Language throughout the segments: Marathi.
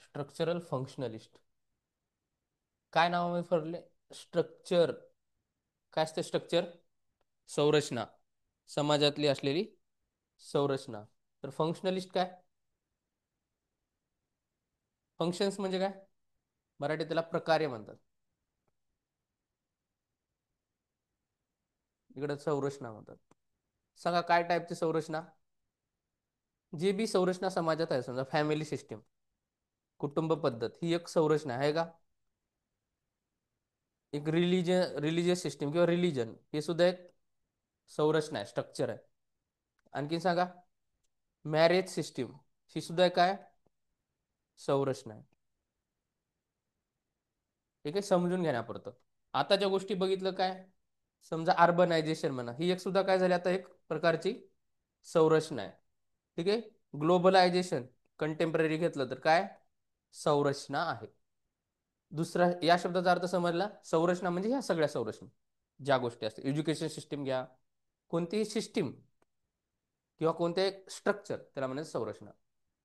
स्ट्रक्चरल फंक्शनलिस्ट काय नावामध्ये फरले? स्ट्रक्चर काय असते? स्ट्रक्चर संरचना, समाजातली असलेली संरचना. तर फंक्शनलिस्ट काय? फंक्शन्स म्हणजे काय? मराठी त्याला प्रकार्य म्हणतात, इकडे संरचना म्हणतात. सांगा काय टाईपची संरचना? जे बी संरचना समाजात आहे, समजा फॅमिली सिस्टीम, कुटुंब पद्धत ही एक संरचना आहे का? एक रिलिजियस सिस्टीम किंवा रिलीजन हे सुद्धा एक संरचना आहे, स्ट्रक्चर आहे. आणखी सांगा, मॅरेज सिस्टीम ही सुद्धा एक काय? संरचना आहे. हे काही समजून घेण्यापुरतं. आताच्या गोष्टी बघितलं काय, समजा अर्बनायझेशन म्हणा, ही एक सुद्धा काय झाली आता एक प्रकारची संरचना आहे. ठीक आहे. ग्लोबलायझेशन कंटेम्पररी घेतलं तर काय संरचना आहे. दुसरा या शब्दाचा अर्थ समजला, संरचना म्हणजे ह्या सगळ्या संरचना ज्या गोष्टी असतात. एज्युकेशन सिस्टीम घ्या, कोणतीही सिस्टीम किंवा कोणते स्ट्रक्चर त्याला म्हणायचं संरचना.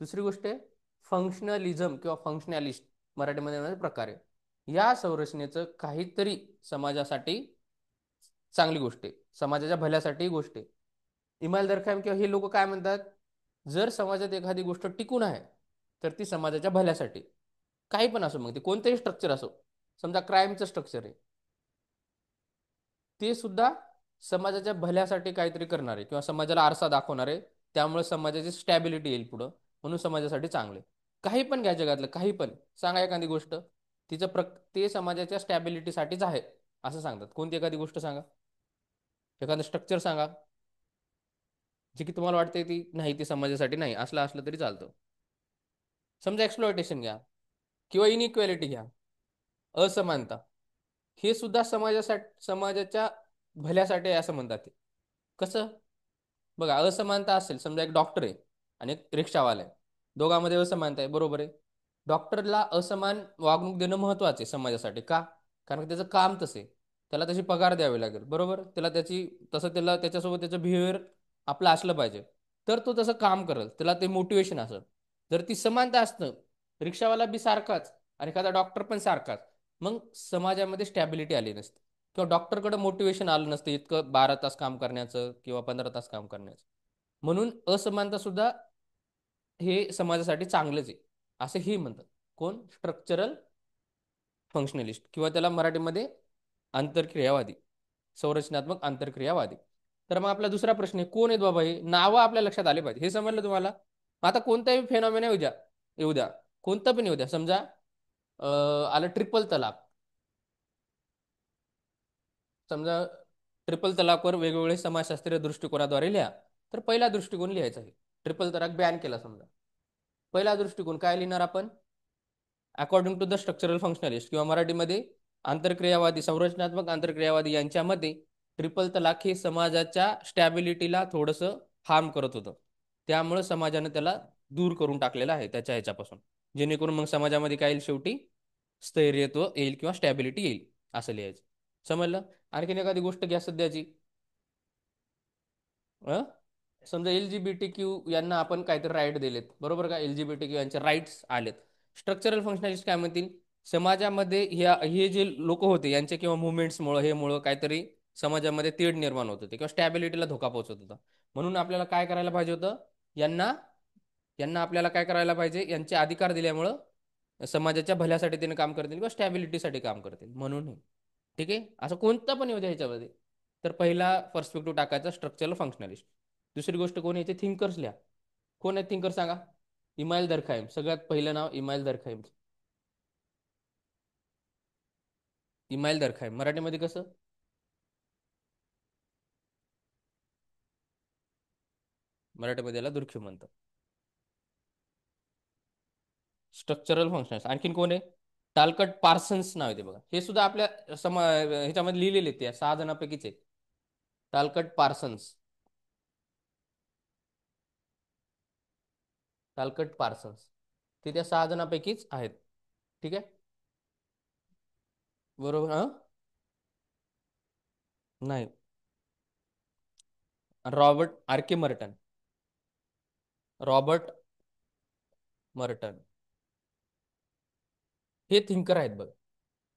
दुसरी गोष्ट आहे फंक्शनलिझम किंवा फंक्शनॅलिस्ट, मराठीमध्ये म्हणजे प्रकारे. या संरचनेचं काहीतरी समाजासाठी चांगली गोष्ट आहे, समाजाच्या भल्यासाठी गोष्ट आहे. इमाल दरखाम किंवा हे लोक काय म्हणतात, जर समाजात एखादी गोष्ट टिकून आहे तर ती समाजाच्या भल्यासाठी. काही पण असो, मग ते कोणतंही स्ट्रक्चर असो. समजा क्राईमचं स्ट्रक्चर आहे, ते सुद्धा समाजाच्या भल्यासाठी काहीतरी करणार आहे किंवा समाजाला आरसा दाखवणार आहे. त्यामुळे समाजाची स्टॅबिलिटी येईल पुढं, म्हणून समाजासाठी चांगले. काही पण घ्या जगातलं, काही पण सांगा एखादी गोष्ट, तिचं ते समाजाच्या स्टॅबिलिटीसाठीच आहे असं सांगतात. कोणती एखादी गोष्ट सांगा, एखादं स्ट्रक्चर सांगा जे की तुम्हाला वाटते ती नाही, ती समाजासाठी नाही, असलं असलं तरी चालतं. समजा एक्सप्लॉयटेशन घ्या किंवा इनइक्वॅलिटी घ्या, असमानता, हे सुद्धा समाजाच्या भल्यासाठी आहे असं म्हणतात ते. कसं? बघा, असमानता असेल, समजा एक डॉक्टर आहे आणि एक रिक्षावाला आहे, दोघांमध्ये असमानता आहे, बरोबर आहे. डॉक्टरला असमान वागणूक देणं महत्वाचं आहे समाजासाठी. का? कारण त्याचं काम तसे आहे. त्याला तशी पगार द्यावी लागेल, बरोबर. त्याला त्याच्यासोबत त्याचं बिहेवियर आपलं असलं पाहिजे, तर तो तसं काम करेल, त्याला ते मोटिवेशन असेल. जर ती समानता असतं, रिक्षावाला बी सारखाच आणि एखादा डॉक्टर पण सारखाच, मग समाजामध्ये स्टॅबिलिटी आली नसते किंवा डॉक्टरकडे मोटिवेशन आलं नसतं इतकं 12 तास काम करण्याचं किंवा 15 तास काम करण्याचं. म्हणून असमानता सुद्धा हे समाजासाठी चांगलंच आहे असं ही म्हणतात. कोण? स्ट्रक्चरल फंक्शनलिस्ट किंवा त्याला मराठीमध्ये आंतरक्रियावादी, संरचनात्मक आंतरक्रियावादी. तर मग आपला दुसरा प्रश्न आहे, कोण आहेत बाबा हे? नावं आपल्या लक्षात आले पाहिजे, हे समजलं तुम्हाला. आता कोणताही फेनॉमेना येऊ द्या, कोणतं पण येऊ द्या. समजा आलं ट्रिपल तलाक. समजा ट्रिपल तलाकवर वेगवेगळे समाजशास्त्रीय दृष्टिकोनाद्वारे लिहा. तर पहिला दृष्टिकोन लिहायचा आहे, ट्रिपल तलाक बॅन केला समजा. पहिला दृष्टिकोन काय लिहिणार आपण? According to the structural functionalist किंवा मराठीमध्ये आंतरक्रियावादी, संरचनात्मक आंतरक्रियावादी यांच्यामध्ये ट्रिपल तलाक हे समाजाच्या स्टॅबिलिटीला थोडंसं हार्म करत होतं. त्यामुळे समाजाने त्याला दूर करून टाकलेलं आहे त्याच्या ह्याच्यापासून, जेणेकरून मग समाजामध्ये काय येईल, शेवटी स्थैर्यत्व येईल किंवा स्टॅबिलिटी येईल असं लिहायचं. समजलं? आणखीन एखादी गोष्ट घ्या सध्याची. समजा LGBTQ यांना आपण काहीतरी राईट दिलेत, बरोबर का? LGBTQ यांचे राईट्स आलेत. स्ट्रक्चरल फंक्शनलिस्ट काय म्हणतील, समाजामध्ये हे जे लोक होते यांचे किंवा मुवमेंट्समुळे हे मुळे काहीतरी समाजामध्ये तेढ निर्माण होत होते किंवा स्टॅबिलिटीला धोका पोहोचत होता. म्हणून आपल्याला काय करायला पाहिजे होतं, यांना यांना आपल्याला काय करायला पाहिजे, यांचे अधिकार दिल्यामुळं समाजाच्या भल्यासाठी त्याने काम करतील किंवा स्टॅबिलिटीसाठी काम करतील म्हणून ठीक आहे. असं कोणतं पण येऊ द्या ह्याच्यामध्ये. तर पहिला पर्स्पेक्टिव्ह टाकायचा स्ट्रक्चरल फंक्शनलिस्ट. दुसरी गोष्ट कोण याचे थिंकर्स लिहा. कोण आहेत थिंकर सांगा? इमाईल दरखाईम, सगळ्यात पहिलं नाव इमाईल दरखाईम. इमाईल दरखाईम मराठीमध्ये कसं? मराठीमध्ये याला दुर्खी म्हणतात. Structural functions. आणखीन कोण आहे? टालकट पार्सन्स नाव येते बघा. हे सुद्धा आपल्या ह्याच्यामध्ये लिहिलेले ते 6 जणांपैकीच आहे. टालकट पार्सन्स, टालकट पार्सन्स ते त्या 6 जणांपैकीच आहेत. ठीक आहे, बरोबर. नाही, Robert R K Merton. Robert Merton. हे थिंकर आहेत बघ.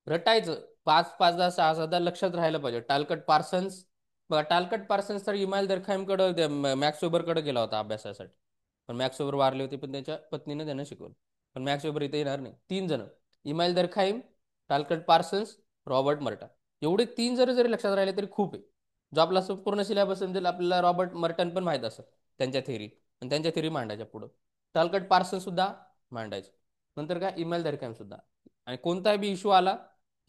रटायचं, पाच पाच दहा सहा सहा लक्षात राहायला पाहिजे. टालकट पार्सन्स, बघा टालकट पार्सन्स तर इमाईल दरखाईमकडे मॅक्स वेबरकडे गेला होता अभ्यासासाठी. पण मॅक्स वेबर वारले होते, पण त्याच्या पत्नीने त्यांना शिकवलं. पण मॅक्स वेबर इथे येणार नाही. 3 जण, इमाईल दरखाईम, टालकट पार्सन्स, रॉबर्ट मर्टन. एवढे 3 जण जरी लक्षात राहिले तरी खूप आहे. जो आपला संपूर्ण सिलेबस समजेल आपल्याला रॉबर्ट मर्टन पण माहीत असतं, त्यांच्या थेरी. आणि त्यांच्या थेरी मांडायच्या पुढं. टालकट पार्सन सुद्धा मांडायचं. नंतर काय, इमाईल दरखाईम सुद्धा. आणि कोणताही बी इश्यू आला,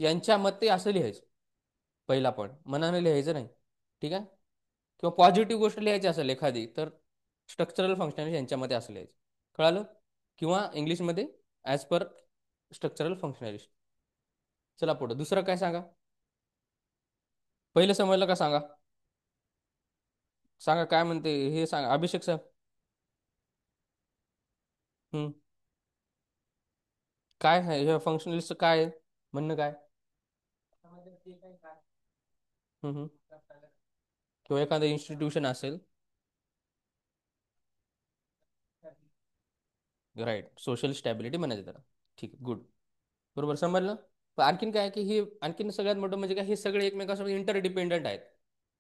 यांच्या मते असं लिहायचं. पहिला पॉईंट मनानं लिहायचं नाही, ठीक आहे. किंवा पॉझिटिव्ह गोष्ट लिहायची असेल एखादी, तर स्ट्रक्चरल फंक्शनल यांच्यामध्ये असं लिहायचं. कळालं? किंवा इंग्लिशमध्ये ॲज पर स्ट्रक्चरल फंक्शनलिस्ट. चला पुढं दुसरं काय सांगा. पहिलं समजलं का सांगा. सांगा काय म्हणते हे सांगा अभिषेक सर. हम्म. काय आहे हे फंक्शनलिस्ट, काय आहे म्हणणं काय? हम्म, हम्म. किंवा एखादं इन्स्टिट्यूशन असेल. राईट, सोशल स्टॅबिलिटी म्हणायचं त्याला. ठीक आहे, गुड. बरोबर समजलं. पण आणखीन काय की हे आणखीन सगळ्यात मोठं म्हणजे काय, हे सगळे एकमेकांसोबत इंटरडिपेंडंट आहेत.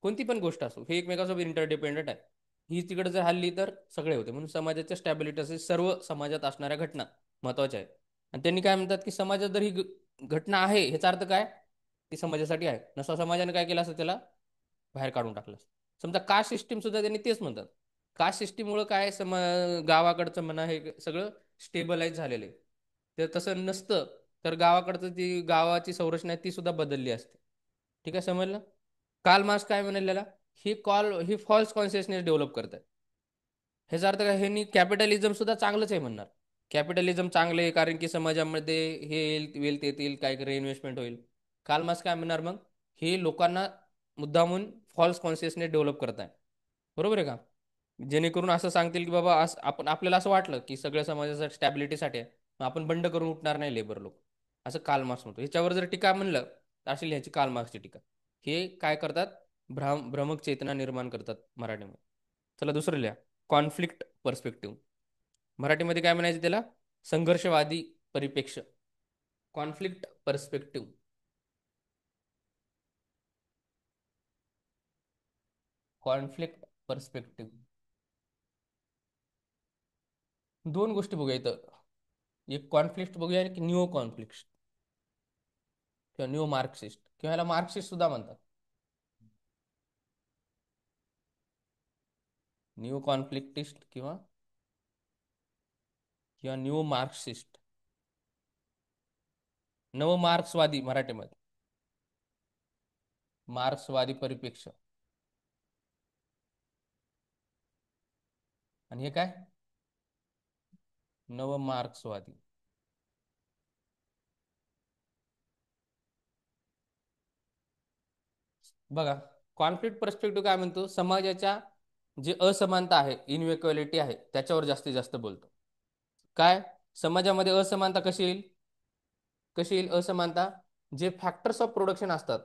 कोणती पण गोष्ट असो, हे एकमेकांसोबत इंटरडिपेंडंट आहे. ही तिकडे जर हल्ली तर सगळे होते. म्हणून समाजाच्या स्टॅबिलिटी असे सर्व समाजात असणाऱ्या घटना महत्वाच्या आहेत. आणि त्यांनी काय म्हणतात की समाजात जर ही घटना आहे, ह्याचा अर्थ काय, ती समाजासाठी आहे. नसा समाजाने काय केलं असं, त्याला बाहेर काढून टाकलं. समजा कास्ट सिस्टीम सुद्धा त्यांनी तेच म्हणतात. कास्ट सिस्टीममुळे काय गावाकडचं म्हणा हे सगळं स्टेबलाइज झालेलं आहे. ते तसं नसतं तर गावाकडचं जी गावाची संरचना आहे ती सुद्धा बदलली असते. ठीक आहे, समजलं. कार्ल मार्क्स काय म्हणालेला, ही फॉल्स कॉन्शियसनेस डेव्हलप करतात. ह्याचा अर्थ काय, हे कॅपिटलिझम सुद्धा चांगलंच आहे म्हणणार. कॅपिटलिझम चांगले आहे कारण की समाजामध्ये हे येईल वेल्थ येतील, काय इन्व्हेस्टमेंट होईल. कार्ल मार्क्स काय म्हणणार मग, हे लोकांना मुद्दामून फॉल्स कॉन्शियसनेस डेव्हलप करत आहे. बरोबर आहे का. जेणेकरून असं सांगतील की बाबा आपण आपल्याला असं वाटलं की सगळ्या समाजासाठी स्टॅबिलिटीसाठी आहे, मग आपण बंड करून उठणार नाही लेबर लोक. असं कार्ल मार्क्स म्हणतो. ह्याच्यावर जर टीका म्हणलं तर अशी लिहायची कार्ल मार्क्सची टीका. हे काय करतात, भ्रमक चेतना निर्माण करतात मराठीमध्ये. चला दुसरं लिहा, कॉन्फ्लिक्ट पर्स्पेक्टिव्ह. मराठीमध्ये काय म्हणायचं त्याला, संघर्षवादी परिप्रेक्ष्य. Conflict perspective. Conflict perspective. दोन गोष्टी बघूया इथं. एक कॉन्फ्लिक्ट बघूया आणि न्यू कॉन्फ्लिक्ट किंवा न्यू मार्क्सिस्ट किंवा ह्याला मार्क्सिस्ट सुद्धा म्हणतात. न्यू कॉन्फ्लिक्टिस्ट किंवा किंवा न्यू मार्क्सिस्ट. नव मार्क्सवादी मराठीमध्ये, मार्क्सवादी परिप्रेक्ष्य. आणि हे काय, नव मार्क्सवादी. बघा, कॉन्फ्लिक्ट पर्स्पेक्टिव्ह काय म्हणतो, समाजाच्या जे असमानता आहे, इनइक्वालिटी आहे, त्याच्यावर जास्तीत जास्त बोलतो. काय, समाजामध्ये असमानता कशी येईल, कशी येईल असमानता, जे फॅक्टर्स ऑफ प्रोडक्शन असतात.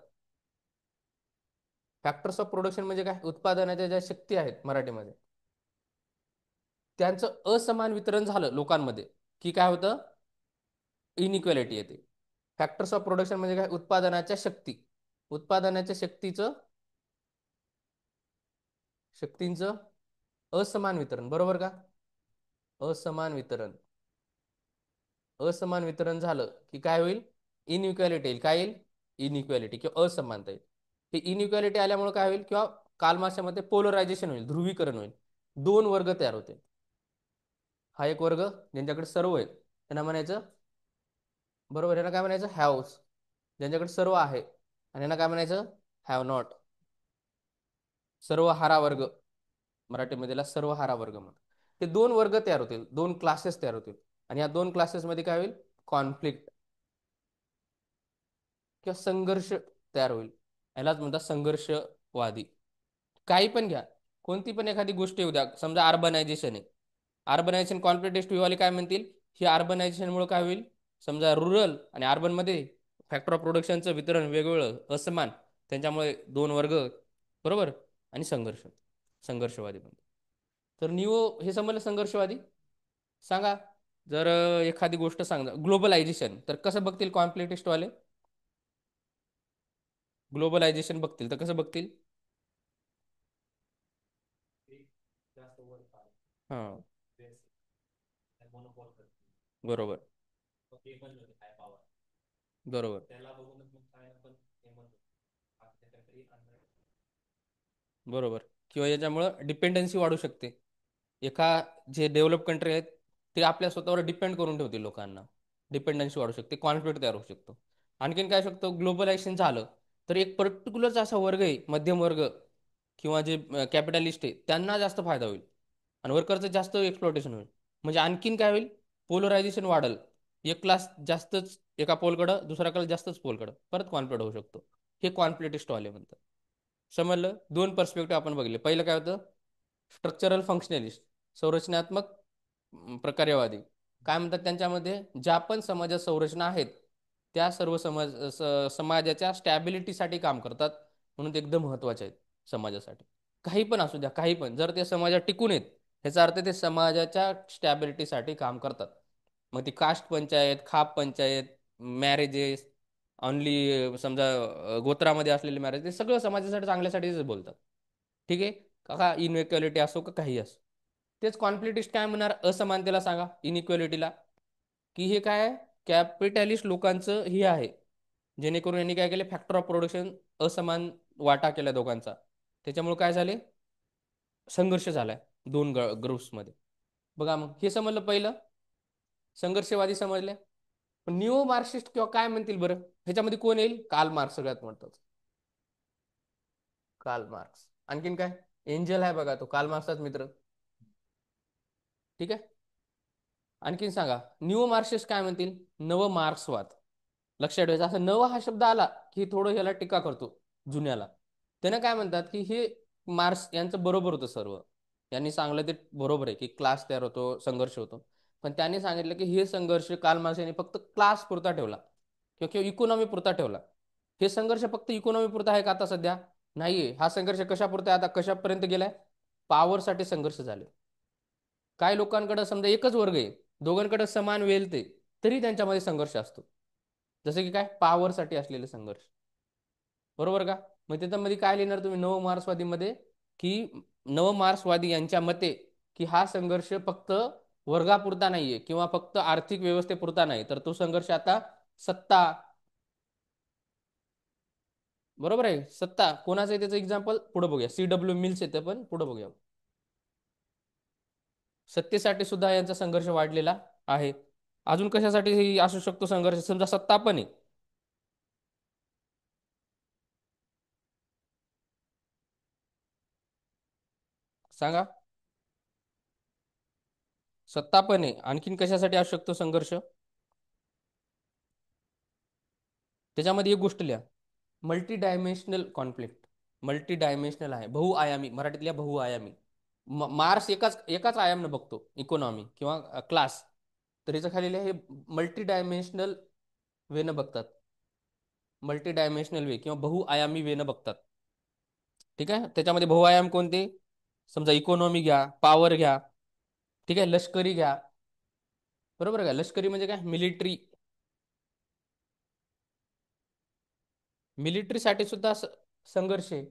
फॅक्टर्स ऑफ प्रोडक्शन म्हणजे काय, उत्पादनाच्या ज्या शक्ती आहेत मराठीमध्ये, त्यांचं असमान वितरण झालं लोकांमध्ये की काय होतं, इनइक्वालिटी येते. फॅक्टर्स ऑफ प्रोडक्शन म्हणजे काय, उत्पादनाच्या शक्ती, उत्पादनाच्या शक्तींचं असमान वितरण. बरोबर का. असमान वितरण, असमान वितरण झालं की काय होईल, इनइक्वालिटी येईल. काय येईल, इनइक्वालिटी किंवा असमानता येईल. हे इनइक्वालिटी आल्यामुळे काय होईल, किंवा कालमाशामध्ये पोलरायझेशन होईल, ध्रुवीकरण होईल. दोन वर्ग तयार होते. हा एक वर्ग ज्यांच्याकडे सर्व आहे त्यांना म्हणायचं, बरोबर, यांना काय म्हणायचं, हॅव्स, ज्यांच्याकडे सर्व आहे. आणि यांना काय म्हणायचं, हॅव नॉट. सर्वहारा वर्ग, मराठीमध्ये सर्वहारा वर्ग म्हणतात. ते दोन वर्ग तयार होतील, दोन क्लासेस तयार होतील. आणि या दोन क्लासेसमध्ये काय होईल, कॉन्फ्लिक्ट किंवा संघर्ष तयार होईल. यालाच म्हणतात संघर्षवादी. काही पण घ्या, कोणती पण एखादी गोष्ट येऊ द्या. समजा अर्बनायझेशन आहे, अर्बनायझेशन कॉन्फ्लिक्ट वाले काय म्हणतील, ही अर्बनायझेशनमुळे काय होईल, समजा रुरल आणि अर्बनमध्ये फॅक्टर ऑफ प्रोडक्शनचं वितरण वेगवेगळं असमान, त्यांच्यामुळे दोन वर्ग. बरोबर. आणि संघर्षवादी म्हणतात. तर न्यू, हे समजलं संघर्षवादी. सांगा जर एखादी गोष्ट सांग, ग्लोबलायझेशन, तर कसं बघतील कॉन्फ्लिक्टिस्टवाले? ग्लोबलायझेशन बघतील तर कसं बघतील? हां. बरोबर. बरोबर. बरोबर. किंवा याच्यामुळं डिपेंडन्सी वाढू शकते. एका जे डेव्हलप कंट्री आहेत ते आपल्या स्वतःवर डिपेंड करून ठेवतील लोकांना. डिपेंडन्सी वाढू शकते, कॉन्फ्लिक्ट तयार होऊ शकतो. आणखीन काय शकतो, ग्लोबलायझेशन झालं तर एक पर्टिक्युलरच असा वर्ग आहे, मध्यम वर्ग किंवा जे कॅपिटलिस्ट आहे, त्यांना जास्त फायदा होईल आणि वर्करचं जास्त एक्सप्लॉटेशन होईल. म्हणजे आणखीन काय होईल, पोलरायझेशन वाढल. एक क्लास जास्तच एका पोलकडं, दुसरा क्लास जास्तच पोलकडं, परत कॉन्फ्लिक्ट होऊ शकतो. हे कॉन्फ्लिक्टिस्ट वाले म्हणतात. समजलं? दोन पर्स्पेक्टिव्ह आपण बघितले. पहिलं काय होतं, स्ट्रक्चरल फंक्शनलिस्ट, संरचनात्मक प्रकार्यवादी. काय म्हणतात त्यांच्यामध्ये, ज्या पण समाजात संरचना आहेत त्या सर्व समाजाच्या स्टॅबिलिटीसाठी काम करतात, म्हणून ते एकदम महत्त्वाचे आहेत समाजासाठी. काही पण असू द्या, काही पण, जर ते समाजात टिकून आहेत ह्याचा अर्थ ते समाजाच्या स्टॅबिलिटीसाठी काम करतात. मग ती कास्ट पंचायत, खाप पंचायत, मॅरेजेस, ऑनली समजा गोत्रामध्ये असलेले मॅरेज, ते सगळं समाजासाठी चांगल्यासाठीच बोलतात. ठीक आहे. का इनइक्वॅलिटी असो का काही असो. तेच कॉन्फ्लिक्टिस्ट काय म्हणणार, असमानतेला सांगा, इनइक्वॅलिटीला, की हे काय आहे, कॅपिटलिस्ट लोकांचं हे आहे. जेणेकरून यांनी काय केले, फॅक्टर ऑफ प्रोडक्शन असमान वाटा केला दोघांचा. त्याच्यामुळे काय झाले, संघर्ष झालाय दोन ग्रुप्समध्ये. बघा मग हे समजलं पहिलं, संघर्षवादी समजले. पण न्यू मार्क्सिस्ट किंवा काय म्हणतील बरं, ह्याच्यामध्ये कोण येईल, कार्ल मार्क्स सगळ्यात म्हणतात. Karl Marx. आणखीन काय, एंजल आहे बघा, तो कार्ल मार्क्सचाच मित्र. ठीक आहे. आणखीन सांगा, न्यू मार्क्सिस्ट काय म्हणतील, नव मार्क्सवाद. लक्षात ठेवायचं, असं नवा हा शब्द आला की थोडं ह्याला टीका करतो जुन्याला. त्यानं काय म्हणतात की हे मार्क्स यांचं बरोबर होतं सर्व, यांनी सांगलं ते बरोबर आहे की क्लास तयार होतो, संघर्ष होतो. पण त्यांनी सांगितलं की हे संघर्ष कार्ल मार्क्स यांनी फक्त क्लास पुरता ठेवला किंवा इकॉनॉमी पुरता ठेवला. हे संघर्ष फक्त इकॉनॉमी पुरता आहे का आता सध्या? नाहीये. हा संघर्ष कशापुरता आहे आता, कशापर्यंत गेलाय, पॉवरसाठी संघर्ष झाले. काय लोकांकडे समजा एकच वर्ग आहे, दोघांकडे समान वेल्थ आहे, तरी त्यांच्यामध्ये संघर्ष असतो. जसं की काय, पॉवरसाठी असलेले संघर्ष. बरोबर का? मग त्याच्यामध्ये काय लिहिणार तुम्ही नवमार्क्सवादीमध्ये, की नवमार्क्सवादी यांच्या मते की हा संघर्ष फक्त वर्गापुरता नाहीये किंवा फक्त आर्थिक व्यवस्थेपुरता नाही, तर तो संघर्ष आता सत्ता. बरोबर आहे, सत्ता कोणाचं आहे त्याचं एक्झाम्पल पुढे बघूया, CW मिल्स येते पण पुढे बघूया. सत्तेसाठी सुद्धा यांचा संघर्ष वाढलेला आहे. अजून कशासाठी असू शकतो संघर्ष, समजा सत्ता पण आहे, सांगा. सत्ता पण आहे, आणखीन कशासाठी असू शकतो संघर्ष, त्याच्यामध्ये एक गोष्ट लिहा, multi dimensional conflict. Multi dimensional आहे, बहुआयामी, मराठीतल्या बहुआयामी. मार्स एकाच एकाच आयामनं बघतो, इकॉनॉमी किंवा क्लास. तर याचं खाली हे मल्टी डायमेन्शनल वेनं बघतात, मल्टी डायमेन्शनल वे किंवा बहुआयामी वेनं बघतात. ठीक आहे. त्याच्यामध्ये बहुआयाम कोणते, समजा इकॉनॉमी घ्या, पॉवर घ्या, ठीक आहे, लष्करी घ्या. बरोबर का, लष्करी म्हणजे काय, मिलिटरी. मिलिटरीसाठी सुद्धा संघर्ष आहे.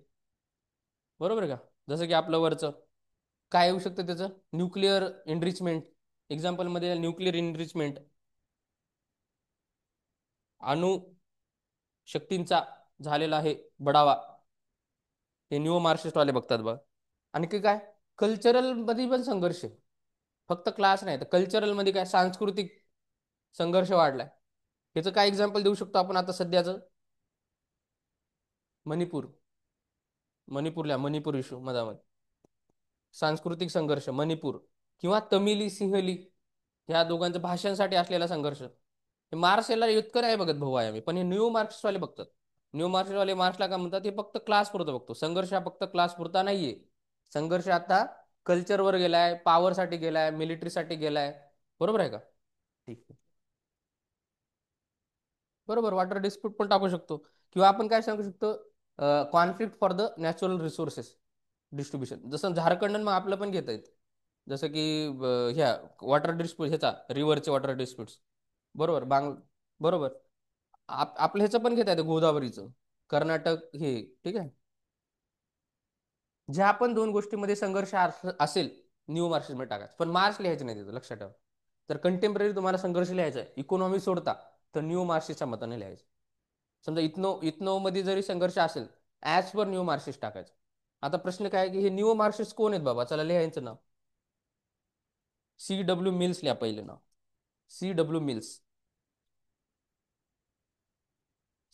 बरोबर का. जसं की आपलं वरचं काय येऊ शकतं त्याचं, न्यूक्लिअर एनरिचमेंट. एक्झाम्पलमध्ये न्यूक्लिअर एनरिचमेंट, अणु शक्तींचा झालेला आहे बढावा, हे न्यू मार्क्सिस्टवाले बघतात बघ. आणखी काय, कल्चरल मध्ये पण संघर्ष आहे, फक्त क्लास नाही तर कल्चरल मध्ये काय, सांस्कृतिक संघर्ष वाढलाय. याचं काय एक्झाम्पल देऊ शकतो आपण आता सध्याचं, मणिपूर. मणिपूरला मणिपूर इशू मधामध्ये, सांस्कृतिक संघर्ष मणिपूर, किंवा तमिली सिंहली, ह्या दोघांचं भाषांसाठी असलेला संघर्ष. हे मार्क्स याला इतकं नाही बघत भाऊ आहे आम्ही, पण हे न्यू मार्क्सवाले बघतात. न्यू मार्क्सवाले मार्क्सला काय म्हणतात, हे फक्त क्लास पुरतं बघतो. संघर्ष हा फक्त क्लास पुरता नाहीये, संघर्ष आता कल्चरवर गेलाय, पॉवरसाठी गेलाय, मिलिटरीसाठी गेलाय. बरोबर आहे का? ठीक आहे. बरोबर, वॉटर डिस्प्यूट पण टाकू शकतो. किंवा आपण काय सांगू शकतो, conflict for the natural resources distribution, जसं झारखंड मग आपलं पण घेता येत. जसं की ह्या वॉटर डिस्प्यूट ह्याचा रिव्हरचे वॉटर डिस्प्यूट्स. बरोबर बरोबर. आपलं ह्याचं पण घेता येतं गोदावरीचं. कर्नाटक हे. ठीक आहे. ज्या पण दोन गोष्टीमध्ये संघर्ष असेल न्यू मार्क्समध्ये टाकायचं, पण मार्क्स लिहायचे नाही तिथं, लक्षात ठेवा. तर कंटेम्पररी तुम्हाला संघर्ष लिहायचा आहे, इकॉनॉमी सोडता, तर न्यू मार्क्सच्या मताने लिहायचं. समजा इथनो मध्ये जरी संघर्ष असेल, ॲज पर न्यू मार्क्सिस्ट टाकायचं. आता प्रश्न काय आहे की हे न्यू मार्क्सिस्ट कोण आहेत बाबा, चला लिहायचं नाव. C.W. मिल्स लिहा पहिले नाव. C.W. Mills.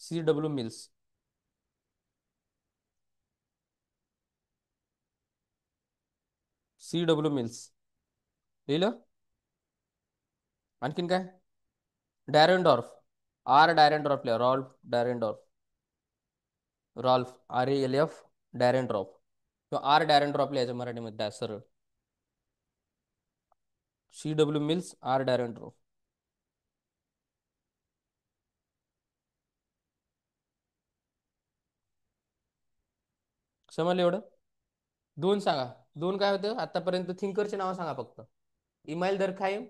C.W. Mills. C.W. Mills लिहिलं. आणखीन काय? डॅरेनडॉर्फ. R. डॅरेनडॉर्फ लिहा, Ralf Dahrendorf. Ralf, RALF, Dahrendorf. किंवा R. डॅरेनड्रॉप लिहायचं मराठीमध्ये सरळ. C.W. Mills, R. डॅरेनड्रॉप. समजलं एवढं? दोन सांगा. दोन काय होतं आतापर्यंत, थिंकरचे नाव सांगा फक्त. इमाईल दरखाईम.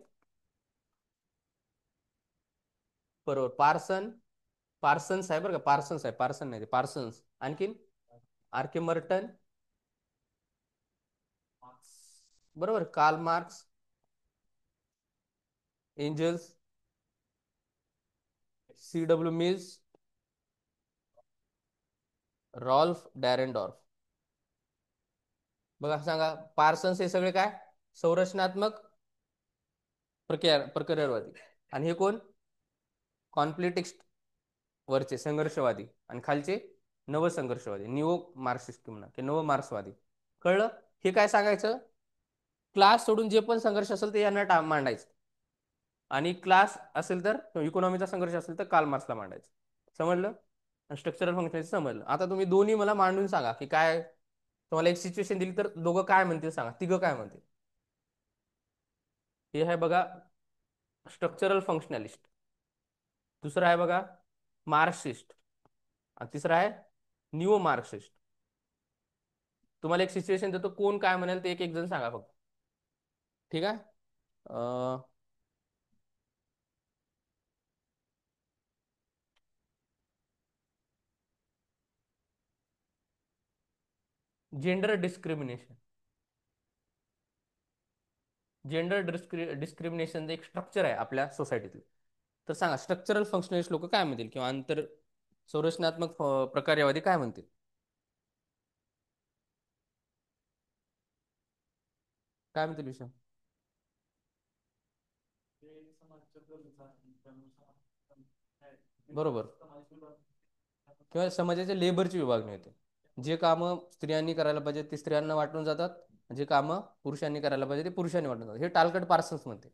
बरोबर. पार्सन्स आहे बरं का, पार्सन्स आहे, पार्सन नाही, पार्सन्स. आणखीन आर्के मर्टन. बरोबर. Karl Marx. Engels. C.W. Mills. Ralf Dahrendorf. बघा सांगा. पार्सन्स हे सगळे काय, संरचनात्मक प्रक्रियावादी. आणि हे कोण, कॉन्फ्लिक्टिस्ट वरचे संघर्षवादी. आणि खालचे नवसंघर्षवादी, निओ मार्क्सिस्ट म्हणा की नव मार्क्सवादी. कळलं? हे काय सांगायचं, क्लास सोडून जे पण संघर्ष असेल ते यांना मांडायचं. आणि क्लास असेल तर, इकॉनॉमीचा संघर्ष असेल तर कार्ल मार्क्सला मांडायचं. समजलं? स्ट्रक्चरल फंक्शन समजलं. आता तुम्ही दोन्ही मला मांडून सांगा की काय, तुम्हाला एक सिच्युएशन दिली तर दोघं काय म्हणतील सांगा, तिघं काय म्हणतील. हे आहे बघा स्ट्रक्चरल फंक्शनलिस्ट. दुसरा आहे बघा मार्क्सिस्ट. आणि तिसरा आहे न्यू मार्क्सिस्ट. तुम्हाला एक सिच्युएशन देतो, कोण काय म्हणाल ते एक एक जण सांगा फक्त. ठीक आहे. Gender discrimination. जेंडर डिस्क्रिमिनेशन एक स्ट्रक्चर आहे आपल्या सोसायटीतलं. तर सांगा स्ट्रक्चरल फंक्शनलिस्ट लोक काय म्हणतील, किंवा आंतर संरचनात्मक प्रकार्यवादी काय म्हणतील. काय म्हणतील विषय. बरोबर. किंवा समाजाच्या लेबरची विभागणी होते. जे कामं स्त्रियांनी करायला पाहिजे ते स्त्रियांना वाटून जातात, जे कामं पुरुषांनी करायला पाहिजे ते पुरुषांनी वाटून जातात. हे टालकट पार्सन्स म्हणते.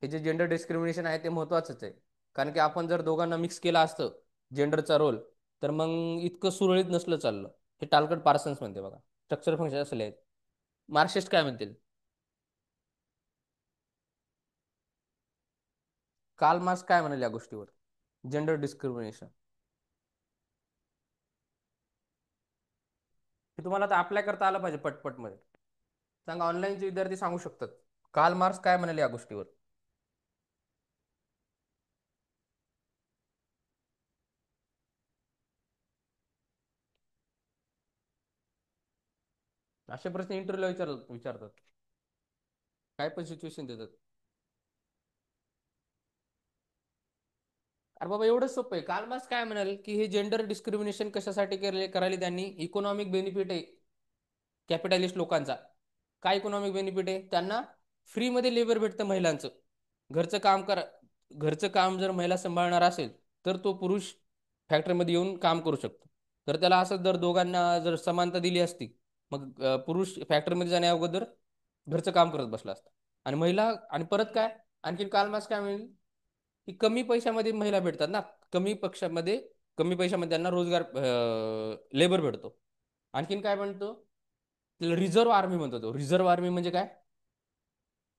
हे जे जेंडर डिस्क्रिमिनेशन आहे ते महत्वाचंच आहे. कारण की आपण जर दोघांना मिक्स केलं असतं जेंडरचा रोल, तर मग इतकं सुरळीत नसलं चाललं. हे टालकट पार्सन्स म्हणते बघा. स्ट्रक्चर फंक्शन असले आहेत. मार्क्सिस्ट काय म्हणतील. कार्ल मार्क्स काय म्हणाले या गोष्टीवर, जेंडर डिस्क्रिमिनेशन. हे तुम्हाला आता अप्लाय करता आलं पाहिजे पटपट मध्ये. सांगा, ऑनलाईनचे विद्यार्थी सांगू शकतात. कार्ल मार्क्स काय म्हणाले या गोष्टीवर. असे प्रश्न इंटरव्ह्यूला विचारतात. काय पण सिच्युएशन देतात. अरे बाबा एवढं सोपं आहे. कार्ल मार्क्स काय म्हणाल की हे जेंडर डिस्क्रिमिनेशन कशासाठी करायला त्यांनी, इकॉनॉमिक बेनिफिट आहे कॅपिटलिस्ट लोकांचा. काय इकॉनॉमिक बेनिफिट आहे त्यांना, फ्रीमध्ये लेबर भेटतं महिलांचं. घरचं काम करा, घरचं काम जर महिला सांभाळणार असेल तर तो पुरुष फॅक्टरीमध्ये येऊन काम करू शकतो. तर त्याला असं जर दोघांना जर समानता दिली असती, मग पुरुष फॅक्टरीमध्ये जाण्या अगोदर घरचं काम करत बसला असता. आणि महिला, आणि परत काय, आणखी कार्ल मार्क्स काय म्हणेल की कमी पैशामध्ये महिला भेटतात ना, कमी पक्षामध्ये, कमी पैशामध्ये त्यांना रोजगार, लेबर भेटतो. आणखीन काय म्हणतो, रिझर्व्ह आर्मी म्हणतो. तो रिझर्व्ह आर्मी म्हणजे काय,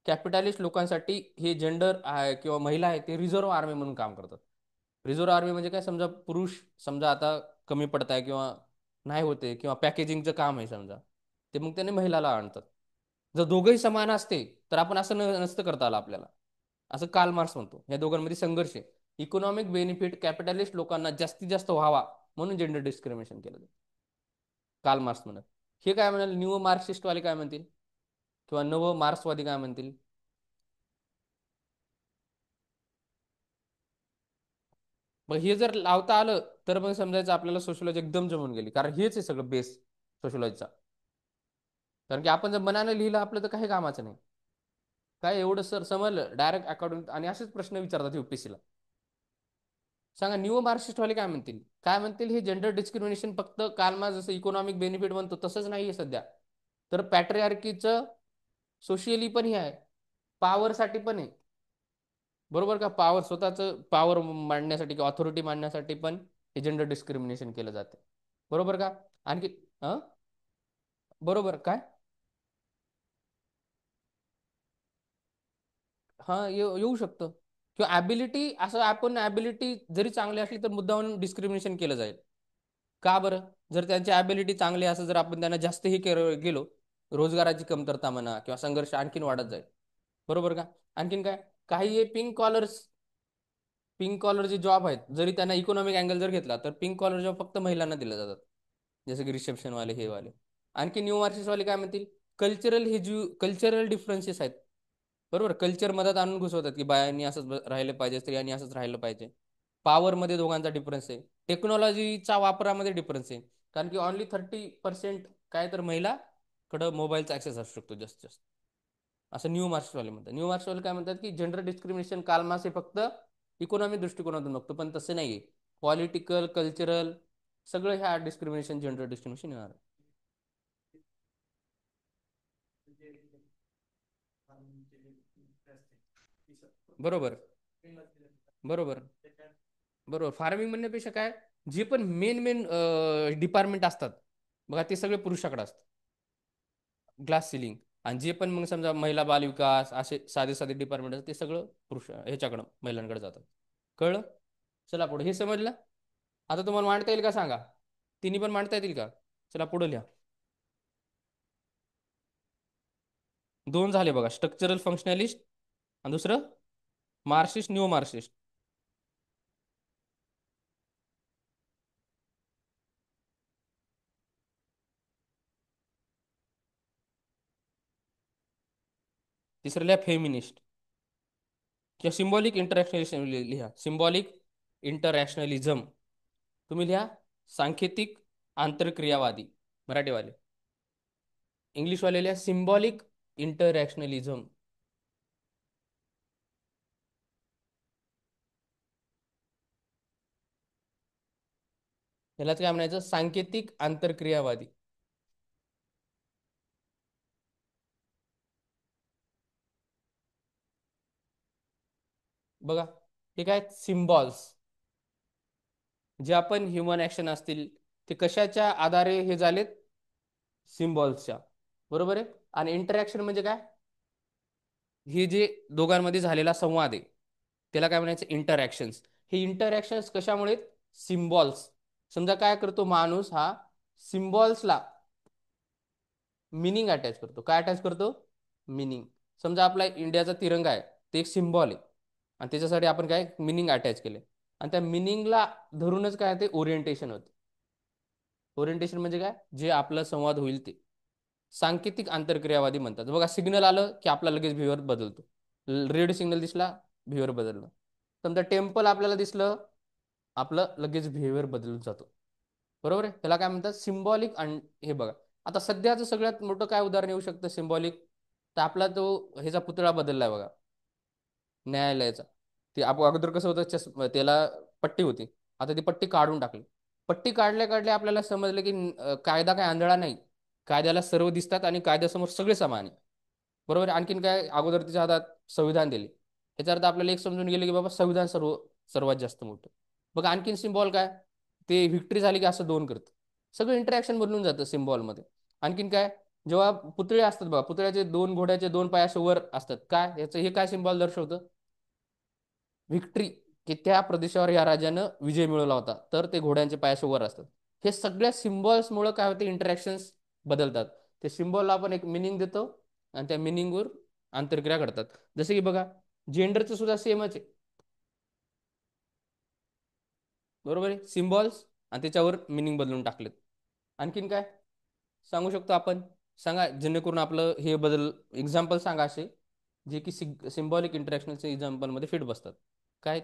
कॅपिटलिस्ट लोकांसाठी हे जेंडर किंवा महिला आहे ते रिझर्व्ह आर्मी म्हणून काम करतात. रिझर्व्ह आर्मी म्हणजे काय, समजा पुरुष समजा आता कमी पडत आहे किंवा नाही होते, किंवा पॅकेजिंगचं काम आहे समजा, ते मग त्याने महिलाला आणतात. जर दोघंही समान असते तर आपण असं नसतं करता आलं आपल्याला. असं कार्ल मार्क्स म्हणतो. या दोघांमध्ये संघर्ष आहे. इकॉनॉमिक बेनिफिट कॅपिटलिस्ट लोकांना जास्तीत जास्त व्हावा म्हणून जेंडर डिस्क्रिमिनेशन केलं जातं. कार्ल मार्क्स म्हणत. हे काय म्हणाल, न्यू मार्क्सिस्ट वाले काय म्हणतील, किंवा नव मार्क्सवादी काय म्हणतील? मग हे जर लावता आलं तर मग समजायचं आपल्याला सोशलॉजी एकदम जमून गेली, कारण हेच आहे सगळं बेस सोशलॉजीचा. कारण की आपण जर मनानं लिहिलं आपलं तर काही कामाचं नाही. काय एवढं सर समजलं डायरेक्ट अकॉर्डिंग, आणि असेच प्रश्न विचारतात युपीएससीला. सांगा न्यू मार्क्सिस्ट वाले काय म्हणतील, काय म्हणतील? हे जेंडर डिस्क्रिमिनेशन फक्त कालमा जसं इकॉनॉमिक बेनिफिट म्हणतो तसंच नाहीये सध्या, तर पॅट्रिआर्कीचं सोशियली पण हे आहे, पॉवरसाठी पण आहे. बरोबर का? पॉवर, स्वतःचं पॉवर मांडण्यासाठी किंवा ऑथॉरिटी मांडण्यासाठी पण हे जेंडर डिस्क्रिमिनेशन केलं जाते. बरोबर का? आणखी बरोबर काय? हा येऊ शकतं. किंवा ॲबिलिटी, असं आपण ॲबिलिटी जरी चांगली असली तर मुद्दामून डिस्क्रिमिनेशन केलं जाईल. का बरं? जर त्यांची ॲबिलिटी चांगली असं जर आपण त्यांना जास्तही गेलो, रोजगाराची कमतरता म्हणा किंवा संघर्ष आणखीन वाढत जाईल. बरोबर का? आणखीन काय, काही पिंक कॉलर जे जॉब आहेत, जरी त्यांना इकॉनॉमिक अँगल जर घेतला तर पिंक कॉलर जॉब फक्त महिलांना दिले जातात. जसं की रिसेप्शन वाले, हे वाले. आणखी न्यू मार्क्सिस्ट वाले काय म्हणतील, कल्चरल डिफरन्सेस आहेत. बरोबर, कल्चर मधात आणून घुसवतात की बायांनी असंच राहिलं पाहिजे, स्त्रियांनी असंच राहिलं पाहिजे. पॉवरमध्ये दोघांचा डिफरन्स आहे, टेक्नॉलॉजीचा वापरामध्ये डिफरन्स आहे. कारण की ऑनली 30% काय तर महिलाकडं मोबाईलचा ऍक्सेस असू शकतो जास्तीत जास्त, असं न्यू मार्क्सवाले म्हणतात. न्यू मार्क्सवाले काय म्हणतात की जेंडर डिस्क्रिमिनेशन कालमास हे फक्त इकॉनॉमिक दृष्टिकोनातून बघतो, पण तसं नाहीये. पॉलिटिकल, कल्चरल, सगळं ह्या डिस्क्रिमिनेशन, जेंडर डिस्क्रिमिनेशन येणार. बरोबर, बरोबर, बरोबर. फार्मिंग म्हणण्यापेक्षा काय, जे पण मेन मेन डिपार्टमेंट असतात बघा, ते सगळे पुरुषाकडे असतात. Glass ceiling. आणि जे पण मग समजा महिला बाल विकास असे साधे साधे डिपार्टमेंट असतात ते सगळं पुरुष ह्याच्याकडं, महिलांकडे जातात. कळलं? चला पुढे, हे समजलं. आता तुम्हाला मांडता येईल का सांगा? तिन्ही पण मांडता येतील का? चला पुढे लिहा. दोन झाले बघा, स्ट्रक्चरल फंक्शनलिस्ट आणि दुसरं मार्क्सिस्ट, न्यू मार्क्सिस्ट. तिसरं लिहा फेमिनिस्ट. किंवा सिम्बॉलिक इंटरॅक्शनलिझम लिहा, सिम्बॉलिक इंटरॅक्शनलिझम. तुम्ही लिहा सांकेतिक आंतरक्रियावादी, मराठीवाले. इंग्लिशवाले लिहा सिम्बॉलिक इंटरॅक्शनलिझम. यालाच काय म्हणायचं, सांकेतिक आंतरक्रियावादी. बघा, हे काय सिम्बॉल्स, जे आपण ह्युमन ऍक्शन असतील ते कशाच्या आधारे हे झालेत, सिम्बॉल्सच्या. बरोबर आहे. आणि इंटरॅक्शन म्हणजे काय, हे जे दोघांमध्ये झालेला संवाद आहे त्याला काय म्हणायचं, इंटरॅक्शन्स. हे इंटरॅक्शन्स कशामुळे, सिम्बॉल्स. समजा काय करतो माणूस हा, सिम्बॉल्सला मिनिंग अटॅच करतो. काय अटॅच करतो, मिनिंग. समजा आपला इंडियाचा तिरंगा आहे, ते एक सिम्बॉल आहे, आणि त्याच्यासाठी आपण काय मिनिंग अटॅच केले, आणि त्या मिनिंगला धरूनच काय ते ओरिएंटेशन होते. ओरिएंटेशन म्हणजे काय, जे आपला संवाद होईल ते सांकेतिक आंतरक्रियावादी म्हणतात. बघा, सिग्नल आलं की आपला लगेच बिहेवियर बदलतो. रेड सिग्नल दिसला, बिहेवियर बदललं. समजा टेम्पल आपल्याला दिसलं, आपलं लगेच बिहेवियर बदलून जातो. बरोबर आहे. त्याला काय म्हणतात, सिम्बॉलिक. हे बघा, आता सध्याचं सगळ्यात मोठं काय उदाहरण येऊ शकतं सिम्बॉलिक, तर आपला तो ह्याचा पुतळा बदललाय बघा, न्यायालयाचा. ते अगोदर कसं होतं, त्याला पट्टी होती, आता ती पट्टी काढून टाकली. पट्टी काढल्या काढल्या आपल्याला समजलं की कायदा काय आंधळा नाही, कायद्याला सर्व दिसतात आणि कायद्यासमोर सगळे समान आहे. बरोबर आहे. आणखीन काय, अगोदर तिच्या हातात संविधान दिले, याचा अर्थ आपल्याला एक समजून गेलं की बाबा संविधान सर्वात जास्त मोठं. बघ आणखीन सिम्बॉल काय, ते व्हिक्ट्री झाली की असं दोन करतं, सगळं इंटरॅक्शन बदलून जातं सिम्बॉलमध्ये. आणखीन काय, जेव्हा पुतळे असतात बघा, पुतळ्याचे दोन, घोड्याचे दोन पाय असे वर असतात, काय याचं, हे काय सिम्बॉल दर्शवतं, व्हिक्ट्री, की त्या प्रदेशावर या राजानं विजय मिळवला होता, तर ते घोड्यांचे पाय असे वर असतात. हे सगळ्या सिम्बॉल्समुळे काय होते, इंटरॅक्शन्स बदलतात. ते सिम्बॉलला आपण एक मिनिंग देतो, आणि त्या मिनिंगवर आंतरक्रिया घडतात. जसं की बघा, जेंडरचं सुद्धा सेमच आहे. बरोबर आहे, सिम्बॉल्स आणि त्याच्यावर मिनिंग बदलून टाकलेत. आणखीन काय सांगू शकतो आपण? सांगा, जेणेकरून आपलं हे बदल एक्झाम्पल सांगा असे जे की सिम्बॉलिक इंटरॅक्शनचे एक्झाम्पलमध्ये फिट बसतात. काय?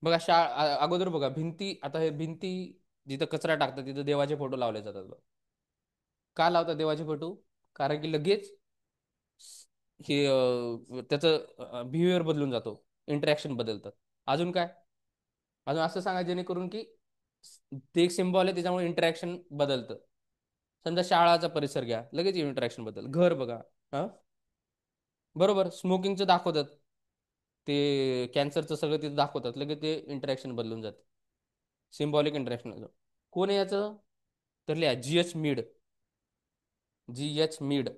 बघा, अगोदर बघा भिंती, आता हे भिंती जिथं कचरा टाकतात तिथं देवाचे फोटो लावले जातात बघ. का लावतात देवाचे फोटो? कारण की लगेच हे त्याचं बिहेवियर बदलून जातो, इंटरॅक्शन बदलतात. अजून काय? अजून असं सांगा जेणेकरून की ते एक सिम्बॉल आहे त्याच्यामुळे इंटरॅक्शन बदलतं. समजा शाळाचा परिसर घ्या, लगेच इंटरॅक्शन बदल. घर बघा, हा बरोबर, स्मोकिंगचं दाखवतात, ते कॅन्सरचं सगळं तिथं दाखवतात, लगेच ते इंटरॅक्शन बदलून जाते. Symbolic interaction. कोण आहे याचं? तर लिहा, जी एच मीड. जी एच मीड.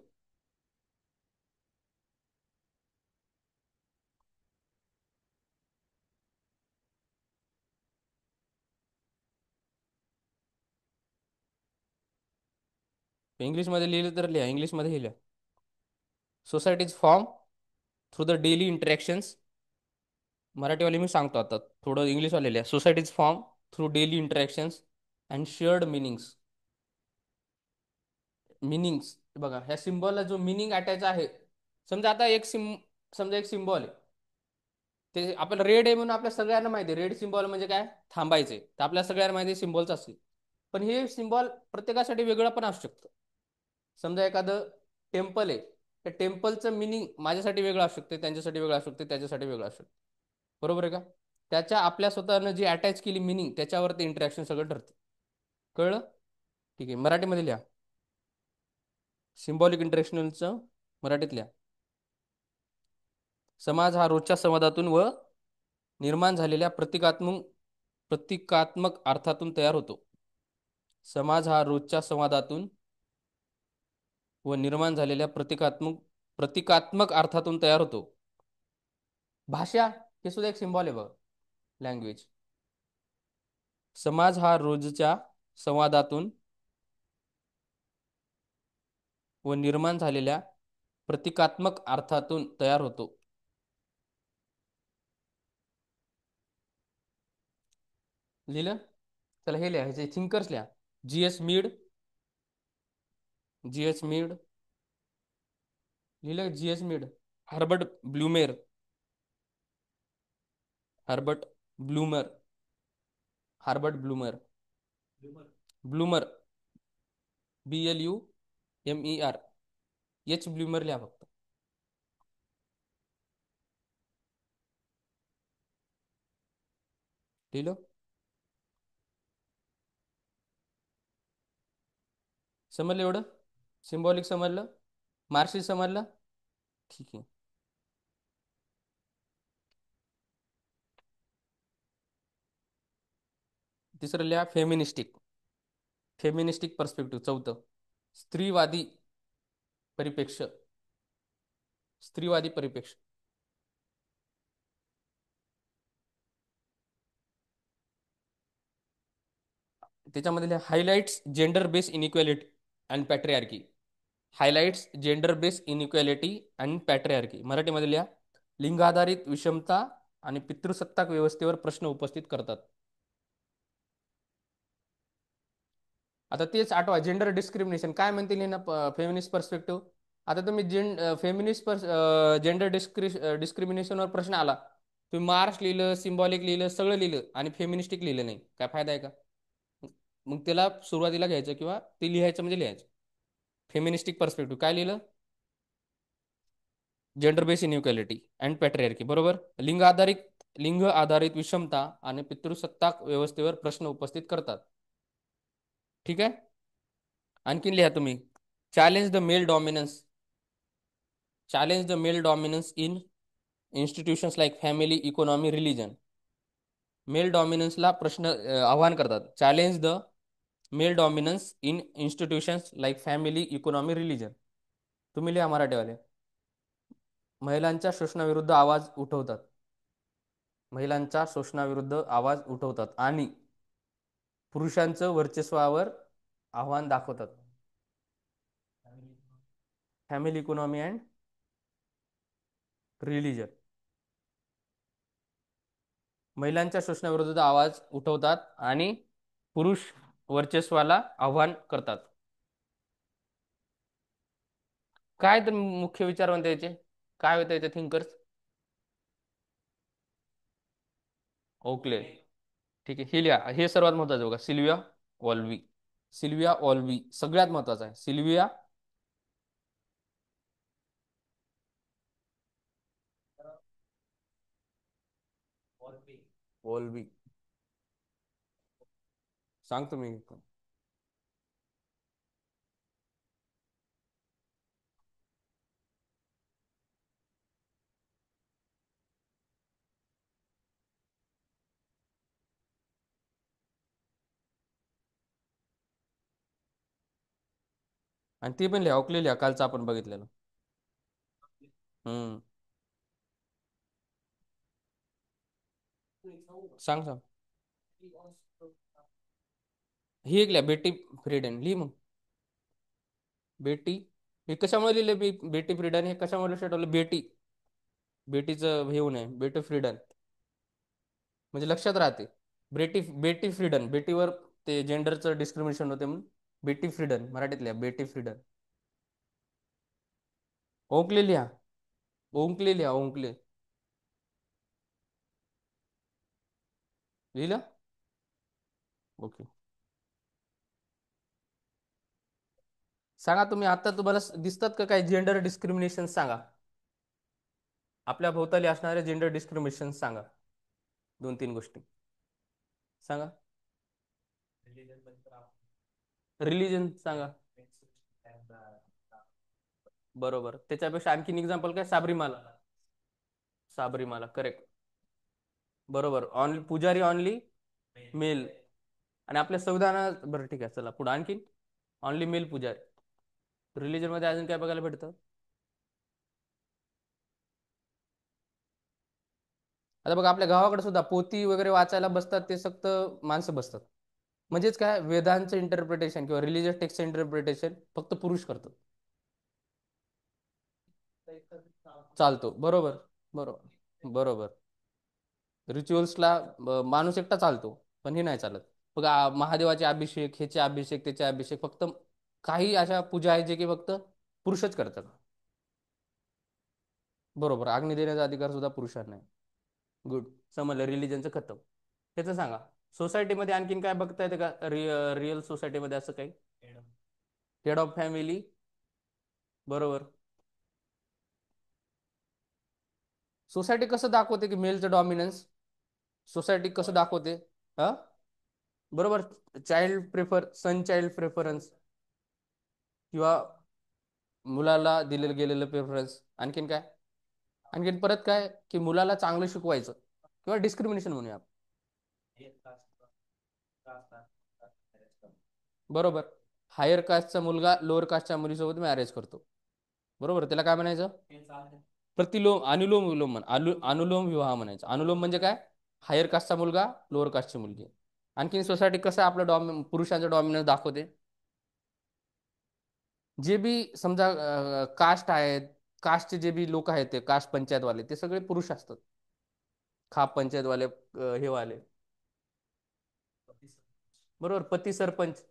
इंग्लिशमध्ये लिहिलं तर लिहा, इंग्लिशमध्ये लिहा. Societies form through the daily interactions. मराठीवाले मी सांगतो आता, थोडं इंग्लिशवाले लिहा. Societies form through daily interactions and shared meanings. Meanings बघा, ह्या सिम्बॉलला जो मिनिंग अटॅच आहे. समजा आता समजा एक सिम्बॉल आहे, ते आपल्याला रेड आहे म्हणून आपल्या सगळ्यांना माहिती आहे रेड सिम्बॉल म्हणजे काय, थांबायचे, तर आपल्या सगळ्यांना माहिती आहे सिम्बॉलच असते. पण हे सिम्बॉल प्रत्येकासाठी वेगळं पण असू शकतं. समजा एखादं टेम्पल आहे, त्या टेम्पलचं मिनिंग माझ्यासाठी वेगळं असू शकते, त्यांच्यासाठी वेगळं असू शकते, त्याच्यासाठी वेगळं असू शकते. बरोबर आहे का? त्याच्या आपल्या स्वतःनं जी अटॅच केली मिनिंग त्याच्यावर ते इंटरॅक्शन सगळं ठरतं. कळलं? ठीक आहे, मराठीमध्ये लिहा. सिम्बॉलिक इंटरॅक्शनलचं मराठीत लिहा. समाज हा रोजच्या संवादातून व निर्माण झालेल्या प्रतिकात्मक अर्थातून तयार होतो. समाज हा रोजच्या संवादातून व निर्माण झालेल्या प्रतिकात्मक अर्थातून तयार होतो. भाषा हे सुद्धा एक सिम्बॉल आहे बघ, लँग्वेज. समाज हा रोजच्या संवादातून व निर्माण झालेल्या प्रतिकात्मक अर्थातून तयार होतो. लिहिलं? चला हे लिहा, थिंकर्स लिहा. जी एच मीड. जी एच मीड लिहिलं? G H Mead. Herbert Blumer. Herbert Blumer. Herbert Blumer. Blumer. BLUMER. Blumer लिहा फक्त. लिहिलं? समजलं एवढं? सिम्बॉलिक समजलं? मार्क्सिस्ट समजलं? ठीक आहे. तिसरं लिहा, फेमिनिस्टिक. Feministic perspective. चौथं, स्त्रीवादी परिप्रेक्ष्य. स्त्रीवादी परिप्रेक्ष्य. त्याच्यामध्ये लिहा, highlights gender base inequality and patriarchy. Highlights gender base inequality and patriarchy. मराठीमध्ये लिहा, लिंगाधारित विषमता आणि पितृसत्ताक व्यवस्थेवर प्रश्न उपस्थित करतात. आता तेच आठवा, जेंडर डिस्क्रिमिनेशन काय म्हणतील ना, फेमिनिस्ट पर्स्पेक्टिव्ह. आता तुम्ही जेंडर डिस्क्रिमिनेशनवर प्रश्न आला, तुम्ही मार्क्स लिहिलं, सिम्बॉलिक लिहिलं, सगळं लिहिलं आणि फेमिनिस्टिक लिहिलं नाही, काय फायदा आहे का? मग त्याला सुरुवातीला घ्यायचं किंवा ते लिहायचं म्हणजे लिहायचं. फेमिनिस्टिक पर्स्पेक्टिव्ह काय लिहिलं? Gender base inequality and patriarchy. बरोबर. लिंग आधारित विषमता आणि पितृसत्ताक व्यवस्थेवर प्रश्न उपस्थित करतात. ठीक आहे. आणखीन लिहा तुम्ही, challenge the male dominance. Challenge the male dominance in institutions like family, economy, religion. Male डॉमिनन्सला प्रश्न आव्हान करतात. Challenge the male dominance in institutions like family, economy, religion. तुम्ही लिहा मराठीवाले. महिलांच्या शोषणाविरुद्ध आवाज उठवतात. महिलांच्या शोषणाविरुद्ध आवाज उठवतात आणि पुरुषांचं वर्चस्वावर आव्हान दाखवतात. Family economy and religion. महिलांच्या शोषणाविरुद्ध आवाज उठवतात आणि पुरुष वर्चस्वाला आव्हान करतात. काय तर मुख्य विचारवंत याचे, काय होते याचे थिंकर्स? ओकले. ठीक आहे, हे लिहा, हे सर्वात महत्वाचं बघा, सिल्विया ऑल्वी. सिल्विया ऑल्वी सगळ्यात महत्वाचा आहे, सिल्विया ऑल्वी. सांगतो मी. आणि ती पण लिहा, ओकले लिहा, कालचं आपण बघितलेलं. हम्म. सांग सांग. ही एक लिहा, बेटी फ्रीडन, लिही मग. बेटी, हे कशामुळे लिहिले बेटी फ्रीडन, हे कशामुळे लक्षात ठेवलं? बेटीचं हे होऊ नये, बेटी फ्रीडन म्हणजे लक्षात राहते. बेटी बेटी फ्रीडन, बेटीवर ते जेंडरचं डिस्क्रिमिनेशन होते म्हणून बेटी फ्रीडन मराठीत लिहा, बेटी फ्रीडन. ओंकले लिहा, ओंकले लिहा, ओंकले. लिहिलं? ओके. सांगा तुम्ही आता, तुम्हाला दिसतात का काही जेंडर डिस्क्रिमिनेशन? सांगा, आपल्या भोवताली असणारे जेंडर डिस्क्रिमिनेशन सांगा, दोन तीन गोष्टी सांगा. रिलीजन सांगा. बरोबर, त्याच्यापेक्षा आणखीन एक्झाम्पल काय? साबरीमाला. साबरीमाला करेक्ट. बरोबर, ऑनली पुजारी ऑनली मेल. आणि आपल्या संविधानात, बरं ठीक आहे, चला पुढे आणखीन. ऑनली मेल पुजारी. रिलीजन मध्ये अजून काय बघायला भेटतं? आता बघा, आपल्या गावाकडे सुद्धा पोती वगैरे वाचायला बसतात ते फक्त माणसं बसतात. म्हणजेच काय, वेदांचं इंटरप्रिटेशन किंवा रिलीजियस टेक्स्टचं इंटरप्रिटेशन फक्त पुरुष करतात. चालतो, बरोबर. बरोबर, बरोबर. रिच्युअल्सला माणूस एकटा चालतो, पण हे नाही चालत. बघा, महादेवाचे अभिषेक, ह्याचे अभिषेक, त्याचे अभिषेक फक्त काही अशा पूजा आहेत जे की फक्त पुरुषच करतात. बरोबर, अग्नी देण्याचा अधिकार सुद्धा पुरुषांना आहे. गुड. समजलं, रिलीजनचं खतम. त्याचं सांगा. सोसायटीमध्ये आणखीन काय बघता येतं का? रिअल सोसायटीमध्ये असं काही? Head of family. बरोबर. सोसायटी कसं दाखवते की मेलचं डॉमिनन्स? सोसायटी कसं दाखवते? हा, बरोबर. चाइल्ड प्रेफर, सन चाइल्ड प्रेफरन्स किंवा मुलाला दिलेलं गेलेलं प्रेफरन्स. आणखीन काय? आणखीन परत काय, की मुलाला चांगलं शिकवायचं किंवा डिस्क्रिमिनेशन म्हणूया. बरोबर. हायर कास्टचा मुलगा लोअर कास्टच्या मुलीसोबत मॅरेज करतो. बरोबर, त्याला काय म्हणायचं? प्रतिलोम, अनुलोम विलोम अनुलोम विवाह म्हणायचं. अनुलोम म्हणजे काय? हायर कास्टचा मुलगा लोअर कास्टची मुलगी. आणखीन सोसायटी कसं आपलं पुरुषांचं डॉमिनन्स दाखवते? जे बी समजा कास्ट आहेत, कास्टचे जे बी लोक आहेत, ते कास्ट पंचायतवाले ते सगळे पुरुष असतात. खाप पंचायतवाले, हे वाले. बरोबर, पती सरपंच.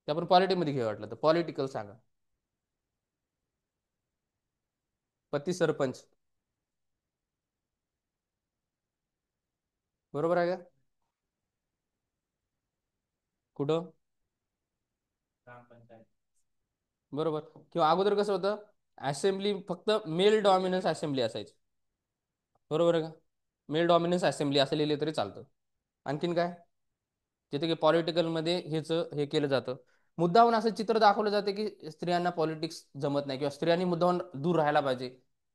ते आपण पॉलिटिकमध्ये घेऊ वाटलं तर पॉलिटिकल सांगा. पती सरपंच. बरोबर आहे का? कुठं? बरोबर. किंवा अगोदर कसं होतं, असेंब्ली फक्त मेल डॉमिनन्स असेंब्ली असायची. बरोबर आहे का? मेल डॉमिनन्स असेंब्ली असं लिहिले तरी चालतं. आणखीन काय? जिथे की पॉलिटिकलमध्ये हेच हे केलं जातं. मुद्दाहून असं चित्र दाखवलं जाते की स्त्रियांना पॉलिटिक्स जमत नाही किंवा स्त्रियांनी मुद्दाहून दूर राहायला पाहिजे.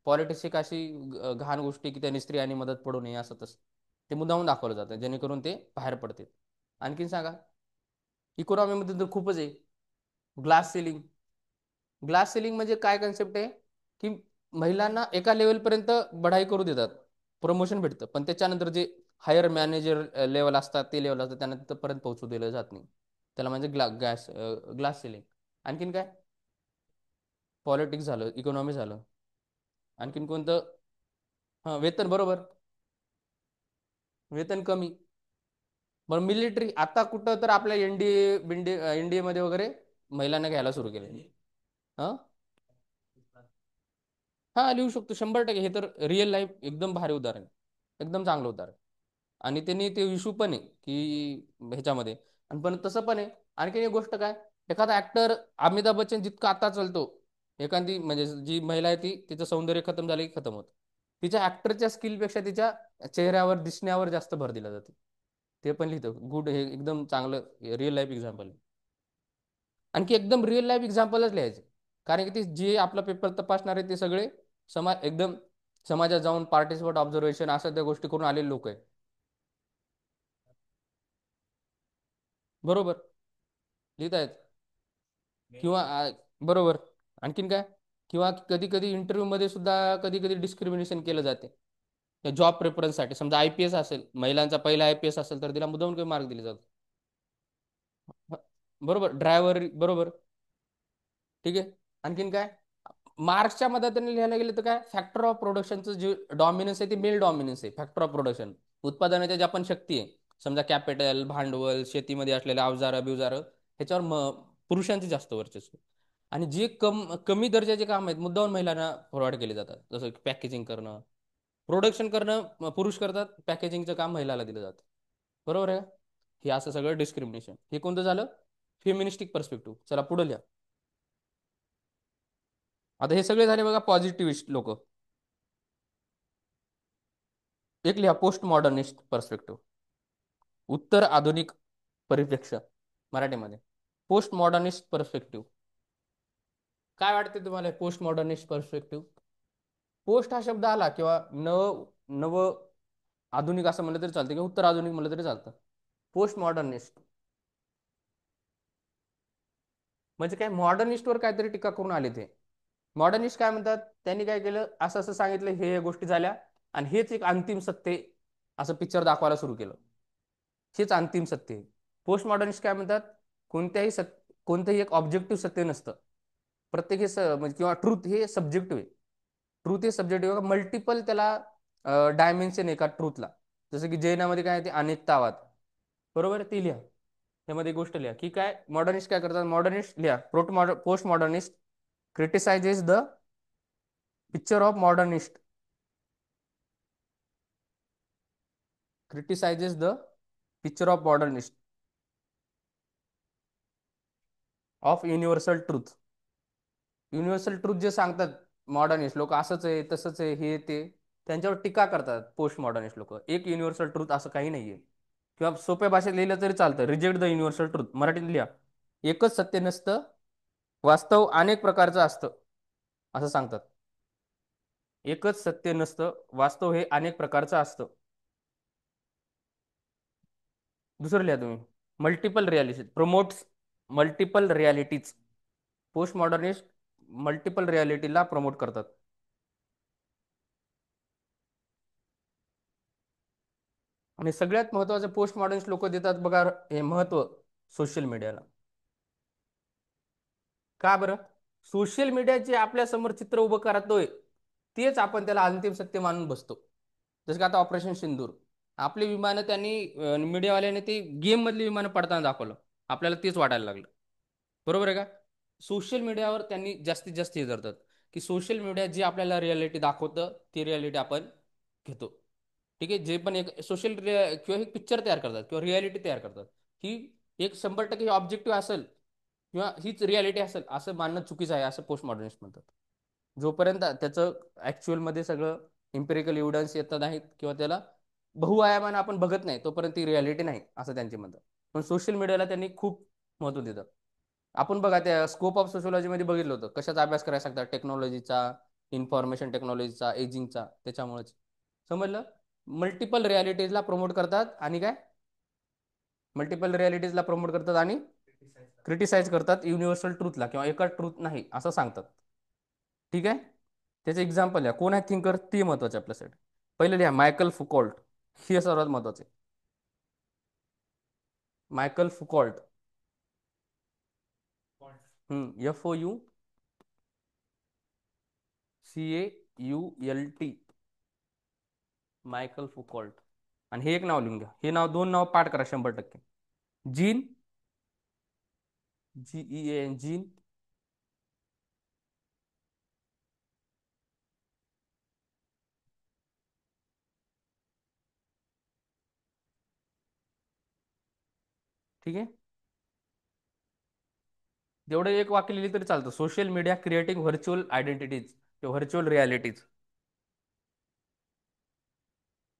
पॉलिटिक्स एक अशी घाण गोष्टी की त्यांनी स्त्रियांनी मदत पडू नये, असं तसं ते मुद्दाहून दाखवलं जातं जेणेकरून ते बाहेर पडतील. आणखीन सांगा. इकॉनॉमीमध्ये तर खूपच आहे. Glass ceiling. ग्लास सेलिंग म्हणजे काय कन्सेप्ट आहे, की महिलांना एका लेवलपर्यंत बढाई करू देतात, प्रमोशन भेटतं, पण त्याच्यानंतर जे हायर मॅनेजर लेवल असतात, ते लेवल असतात, त्यांना तिथपर्यंत पोहोचू दिलं जात नाही. त्याला म्हणजे ग्लास सेलिंग. आणखीन काय? पॉलिटिक्स झालं, इकॉनॉमी झालं. आणखीन कोणतं? हां, वेतन, बरोबर. वेतन कमी. मग मिलिटरी आता कुठं तर आपल्या एनडीए मध्ये वगैरे महिलांना घ्यायला सुरू केले. हां. हां, लिहू शकतो 100%. हे तर रिअल लाईफ एकदम भारी उदाहरण आहे. एकदम चांगलं उदाहरण. आणि त्यांनी ते इशू पण आहे की ह्याच्यामध्ये. आणि पण तसं पण आहे. आणखी एक गोष्ट काय, एखादा ऍक्टर अमिताभ बच्चन जितका आता चालतो, एखादी म्हणजे जी महिला आहे ती तिचं सौंदर्य खतम झालं की खतम होतं. तिच्या ऍक्टरच्या स्किलपेक्षा तिच्या चेहऱ्यावर दिसण्यावर जास्त भर दिला जातो. ते पण लिहितो गुड. हे एकदम चांगलं रिअल लाईफ एक्झाम्पल. आणखी एकदम रिअल लाईफ एक्झाम्पलच लिहायचे. कारण की ते जे आपला पेपर तपासणार आहे ते सगळे एकदम समाजात जाऊन पार्टिसिपेट ऑब्झर्वेशन अशा त्या गोष्टी करून आलेले लोक आहेत. बरोबर. लिहित आहेत. किंवा बरोबर. आणखीन काय, किंवा कधी कधी इंटरव्ह्यू मध्ये सुद्धा कधी कधी डिस्क्रिमिनेशन केलं जाते जॉब प्रेफरन्ससाठी. समजा आयपीएस असेल, महिलांचा पहिला आयपीएस असेल तर तिला मुद्दामून काही मार्क दिले जातात. ह, बरोबर. ड्रायव्हर, बरोबर. ठीक आहे. आणखीन काय, मार्क्सच्या मदतीने लिहायला गेलं तर काय, फॅक्टर ऑफ प्रोडक्शनचं जे डॉमिनन्स आहे ते मेल डॉमिनन्स आहे. फॅक्टर ऑफ प्रोडक्शन, उत्पादनाच्या ज्या पण शक्ती आहे, समजा कॅपिटल, भांडवल, शेतीमध्ये असलेले अवजारं बिवजारं, ह्याच्यावर पुरुषांचे जास्त वर्चस्व. आणि जे कमी दर्जाचे काम आहेत मुद्दामून महिलांना प्रोव्हाइड केले जातात. जसं पॅकेजिंग करणं, प्रोडक्शन करणं पुरुष करतात, पॅकेजिंगचं काम महिलाला दिलं जातं. बरोबर आहे. हे असं सगळं डिस्क्रिमिनेशन. हे कोणतं झालं, फेमिनिस्टिक पर्स्पेक्टिव्ह. चला पुढे लिहा. आता हे सगळे झाले बघा पॉझिटिव्हिस्ट लोक. एक लिहा पोस्ट मॉडर्निस्ट पर्स्पेक्टिव्ह. उत्तर आधुनिक परिप्रेक्ष्य, मराठीमध्ये. Post modernist perspective. काय वाटते तुम्हाला पोस्ट मॉडर्निस्ट पर्स्पेक्टिव्ह? पोस्ट हा शब्द आला किंवा नव नव आधुनिक असं म्हणलं तरी चालतं, किंवा उत्तर आधुनिक म्हणलं तरी चालतं. पोस्ट मॉडर्निस्ट म्हणजे काय, मॉडर्निस्टवर काहीतरी टीका करून आले ते. मॉडर्निस्ट काय म्हणतात, त्यांनी काय केलं, असं असं सांगितलं, हे गोष्टी झाल्या आणि हेच एक अंतिम सत्य असं पिक्चर दाखवायला सुरू केलं. हेच अंतिम सत्य आहे. पोस्ट मॉडर्निस्ट काय म्हणतात, कोणतंही एक ऑब्जेक्टिव्ह सत्य नसतं. प्रत्येक म्हणजे किंवा ट्रूथ हे सब्जेक्टिव्ह आहे. ट्रूथ हे सब्जेक्टिव्ह, मल्टिपल त्याला डायमेन्शन आहे का ट्रूथला. जसं की जैनामध्ये काय आहे ते अनेकतावाद. बरोबर, ती लिहा. त्यामध्ये गोष्ट लिहा की काय मॉडर्निस्ट काय करतात. मॉडर्निस्ट लिहा, post modernist criticises the picture of modernist, criticises the picture of modernist of universal truth. Universal truth जे सांगतात मॉडर्निस्ट लोक, असंच आहे तसंच आहे हे ते, त्यांच्यावर टीका करतात पोस्ट मॉडर्निस्ट लोक. एक युनिव्हर्सल ट्रूथ असं काही नाहीये. किंवा सोप्या भाषेत लिहिलं तरी चालतं, रिजेक्ट द युनिव्हर्सल ट्रूथ. मराठीत लिहा, एकच सत्य नसतं, वास्तव अनेक प्रकारचं असतं, असं सांगतात. एकच सत्य नसतं, वास्तव हे अनेक प्रकारचं असतं. दुसरं लिहा तुम्ही, multiple reality promotes multiple realities. Post modernist multiple रियालिटीला प्रमोट करतात. आणि सगळ्यात महत्त्वाचं पोस्ट मॉडर्निस्ट लोक देतात बघा हे महत्त्व सोशल मीडियाला. का बरं? सोशल मीडियाचे आपल्या समोर चित्र उभं करतोय, तेच आपण त्याला अंतिम सत्य मानून बसतो. जसं का आता ऑपरेशन सिंदूर, आपली विमानं त्यांनी मीडियावाल्याने ते गेम मधली विमानं पडताना दाखवलं, आपल्याला तेच वाटायला लागलं. बरोबर आहे का? सोशल मीडियावर त्यांनी जास्तीत जास्त हे करतात की सोशल मीडिया जे आपल्याला रियालिटी दाखवतं ती रियालिटी आपण घेतो. ठीक आहे. जे पण एक किंवा एक पिक्चर तयार करतात किंवा रियालिटी तयार करतात, ही एक 100% ऑब्जेक्टिव्ह असेल किंवा हीच रियालिटी असेल असं मानणं चुकीचं आहे, असं पोस्ट मॉडर्निस्ट म्हणतात. जोपर्यंत त्याचं ॲक्च्युअलमध्ये सगळं इम्पेरिकल एव्हिडन्स येत नाहीत किंवा त्याला बहुआयामानं आपण बघत नाही, तोपर्यंत ती रियालिटी नाही असं त्यांचे म्हणतात. पण सोशल मीडियाला त्यांनी खूप महत्त्व देतात. आपण बघा त्या स्कोप ऑफ सोशोलॉजीमध्ये बघितलं होतं, कशाचा अभ्यास करायला सांगतात, टेक्नॉलॉजीचा, इन्फॉर्मेशन टेक्नॉलॉजीचा, एजिंगचा, त्याच्यामुळेच. समजलं. मल्टिपल रियालिटीजला प्रमोट करतात आणि काय, मल्टिपल रियालिटीजला प्रमोट करतात आणि क्रिटिसाइज करतात युनिव्हर्सल ट्रूथला, किंवा एका ट्रूथ नाही असं सांगतात. ठीक आहे. त्याचे एक्झाम्पल आहे, कोण आहे थिंकर ते महत्वाचे आपल्यासाठी. पहिले लिहा मायकल फुकॉल्ट, हे सर्वात महत्वाचे. Michael Foucault, FOU CAULT, Michael Foucault. आणि हे एक नाव लिहून घ्या, हे नाव, दोन नाव पाठ करा 100%. Gene, GEAN, gene. ठीक आहे. जेवढं एक वाक्य लिहिली तरी चालतं. Social media creating virtual identities किंवा व्हर्च्युअल रियालिटीज.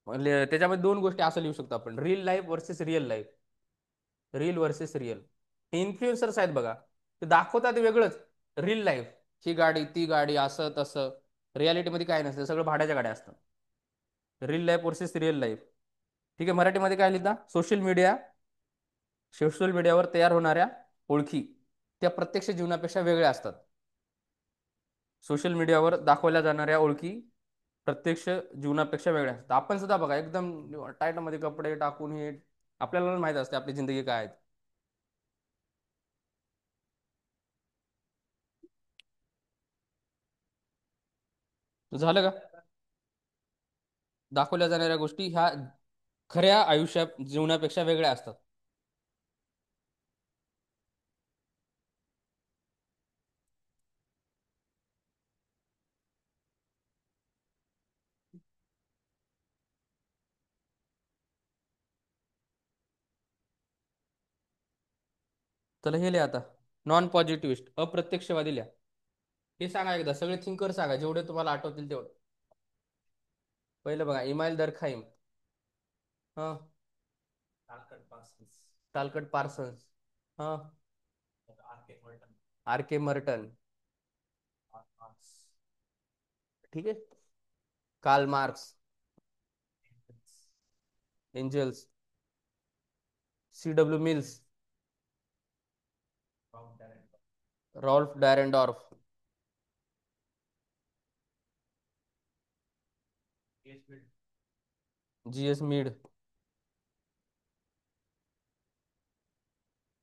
म्हणजे त्याच्यामध्ये दोन गोष्टी असं लिहू शकतो आपण, real life versus real life. Real versus real. हे इन्फ्लुएन्सर्स आहेत बघा, ते दाखवतात वेगळंच. रिअल लाईफ, ही गाडी ती गाडी असं तसं. रियालिटीमध्ये काय नसतं, सगळं भाड्याच्या गाड्या असतात. Real life versus real life. ठीक आहे. मराठीमध्ये काय लिहिता, सोशल मीडियावर तयार होणाऱ्या ओळखी त्या प्रत्यक्ष जीवनापेक्षा वेगळ्या असतात. सोशल मीडियावर दाखवल्या जाणाऱ्या ओळखी प्रत्यक्ष जीवनापेक्षा वेगळ्या असतात. आपण सुद्धा बघा, एकदम टाईटमध्ये कपडे टाकून हे, आपल्याला माहित असते आपली जिंदगी काय आहे. झालं का? दाखवल्या जाणाऱ्या गोष्टी ह्या खऱ्या आयुष्यात जीवनापेक्षा वेगळ्या असतात. चला हे लिहा आता, नॉन पॉझिटिव्हिस्ट, अप्रत्यक्षवादी लिहा. हे सांगा एकदा, सगळे थिंकर सांगा जेवढे तुम्हाला आठवतील तेवढे. पहिलं बघा, इमाईल दरखाईम. हा. Talcott Parsons. हा. RK Merton. ठीक आहे. Karl Marx. Engels. C.W. Mills. Ralf Dahrendorf. G.S. Mead.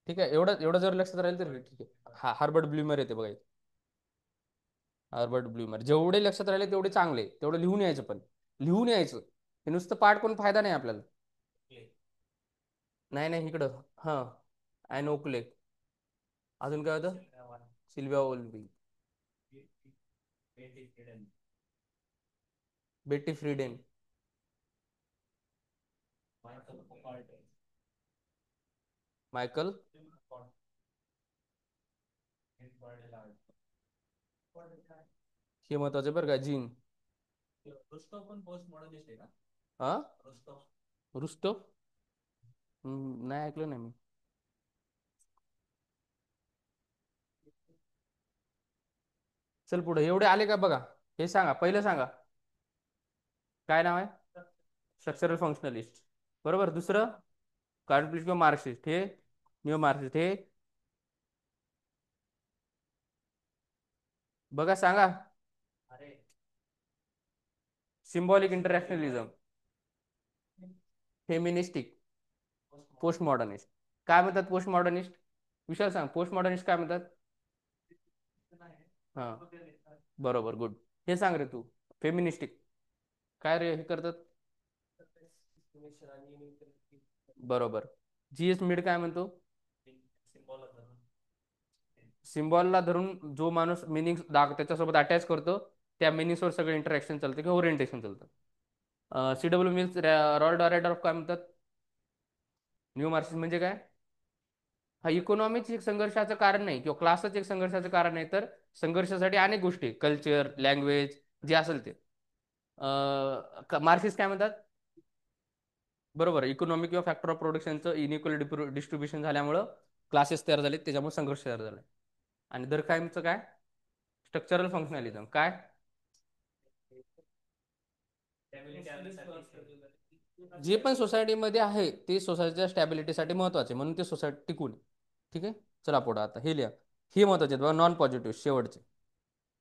ठीक आहे. एवढं एवढं जर लक्षात राहील तर ठीक आहे. हा, हार्बर्ट ब्ल्यूमर येते बघा. हार्बर्ट ब्ल्यूमर. जेवढे लक्षात राहिले तेवढे चांगले, तेवढं लिहून यायचं पण. लिहून यायचं, हे नुसतं पाठ करून फायदा नाही आपल्याला. नाही नाही, इकडं. हा. Ann Oakley. अजून काय होतं? Sylvia Walby. Betty Friedan. Michael. हे महत्वाचे बरं का, जीन. हा. रुस्तोफ. नाही ऐकलं नाही मी. चल पुढे, एवढे आले का बघा. हे सांगा, पहिलं सांगा. काय नाव आहे? Structural functionalist. बरोबर. दुसरं, कार्ल किंवा मार्क्सिस्ट. हे न्यू मार्क्सिस्ट. हे बघा सांगा. सिम्बॉलिक इंटरॅक्शनलिझम. फेमिनिस्टिक. Post modernist. काय म्हणतात पोस्ट मॉडर्निस्ट? विशाल सांग, पोस्ट मॉडर्निस्ट काय म्हणतात? हा. बरोबर, गुड. हे सांग रे तू. फेमिनिस्टिक काय रे हे करतात? बरोबर. G.S. मीड काय म्हणतो? सिम्बॉलला धरून जो माणूस मिनिंग त्याच्यासोबत अटॅच करतो, त्या मिनिंग्सवर सगळं इंटरॅक्शन चालतं किंवा ओरिएंटेशन चालतं. C.W. मिल्स, रॉल्ड डॉरेडॉर्फ काय म्हणतात? न्यू मार्क्सिस्ट म्हणजे काय? हा, इकॉनॉमिक्स एक संघर्षाचं कारण नाही किंवा क्लासच एक संघर्षाचं कारण नाही, तर संघर्षासाठी अनेक गोष्टी, कल्चर, लँग्वेज, जे असेल ते. मार्क्सिस्ट काय म्हणतात? बरोबर. इकॉनॉमिक किंवा फॅक्टर ऑफ प्रोडक्शनचं इनइक्वल डिस्ट्रीब्युशन झाल्यामुळं क्लासेस तयार झाले, त्याच्यामुळे संघर्ष तयार झाला. आणि दरखाईमचं काय? स्ट्रक्चरल फंक्शनॅलिझम. काय? जे पण सोसायटीमध्ये आहे ते सोसायटीच्या स्टॅबिलिटीसाठी महत्वाचे, म्हणून ते सोसायटी टिकून. ठीक आहे. चला पुढे आता हे लिहा. हे महत्वाचे आहेत बघा, नॉन पॉझिटिव्ह शेवटचे.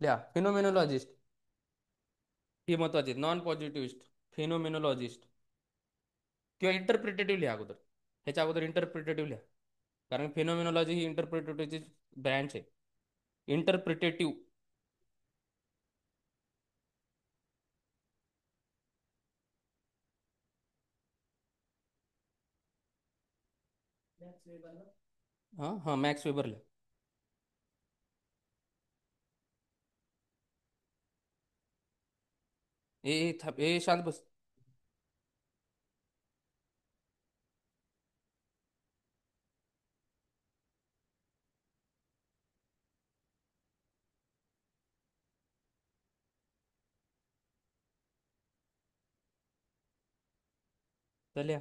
लिहा, फिनोमेनोलॉजिस्ट. हे महत्वाचे आहेत, नॉन पॉझिटिव्हिस्ट, फिनोमेनोलॉजिस्ट. किंवा इंटरप्रिटेटिव्ह लिहा अगोदर. ह्याच्या अगोदर इंटरप्रिटेटिव्ह लिहा, कारण फिनोमेनॉलॉजी ही इंटरप्रिटेटिव्हची ब्रँच आहे. इंटरप्रिटेटिव्ह. हां हां, मॅक्स वेबर लिहा. शांत बस. तर लिहा.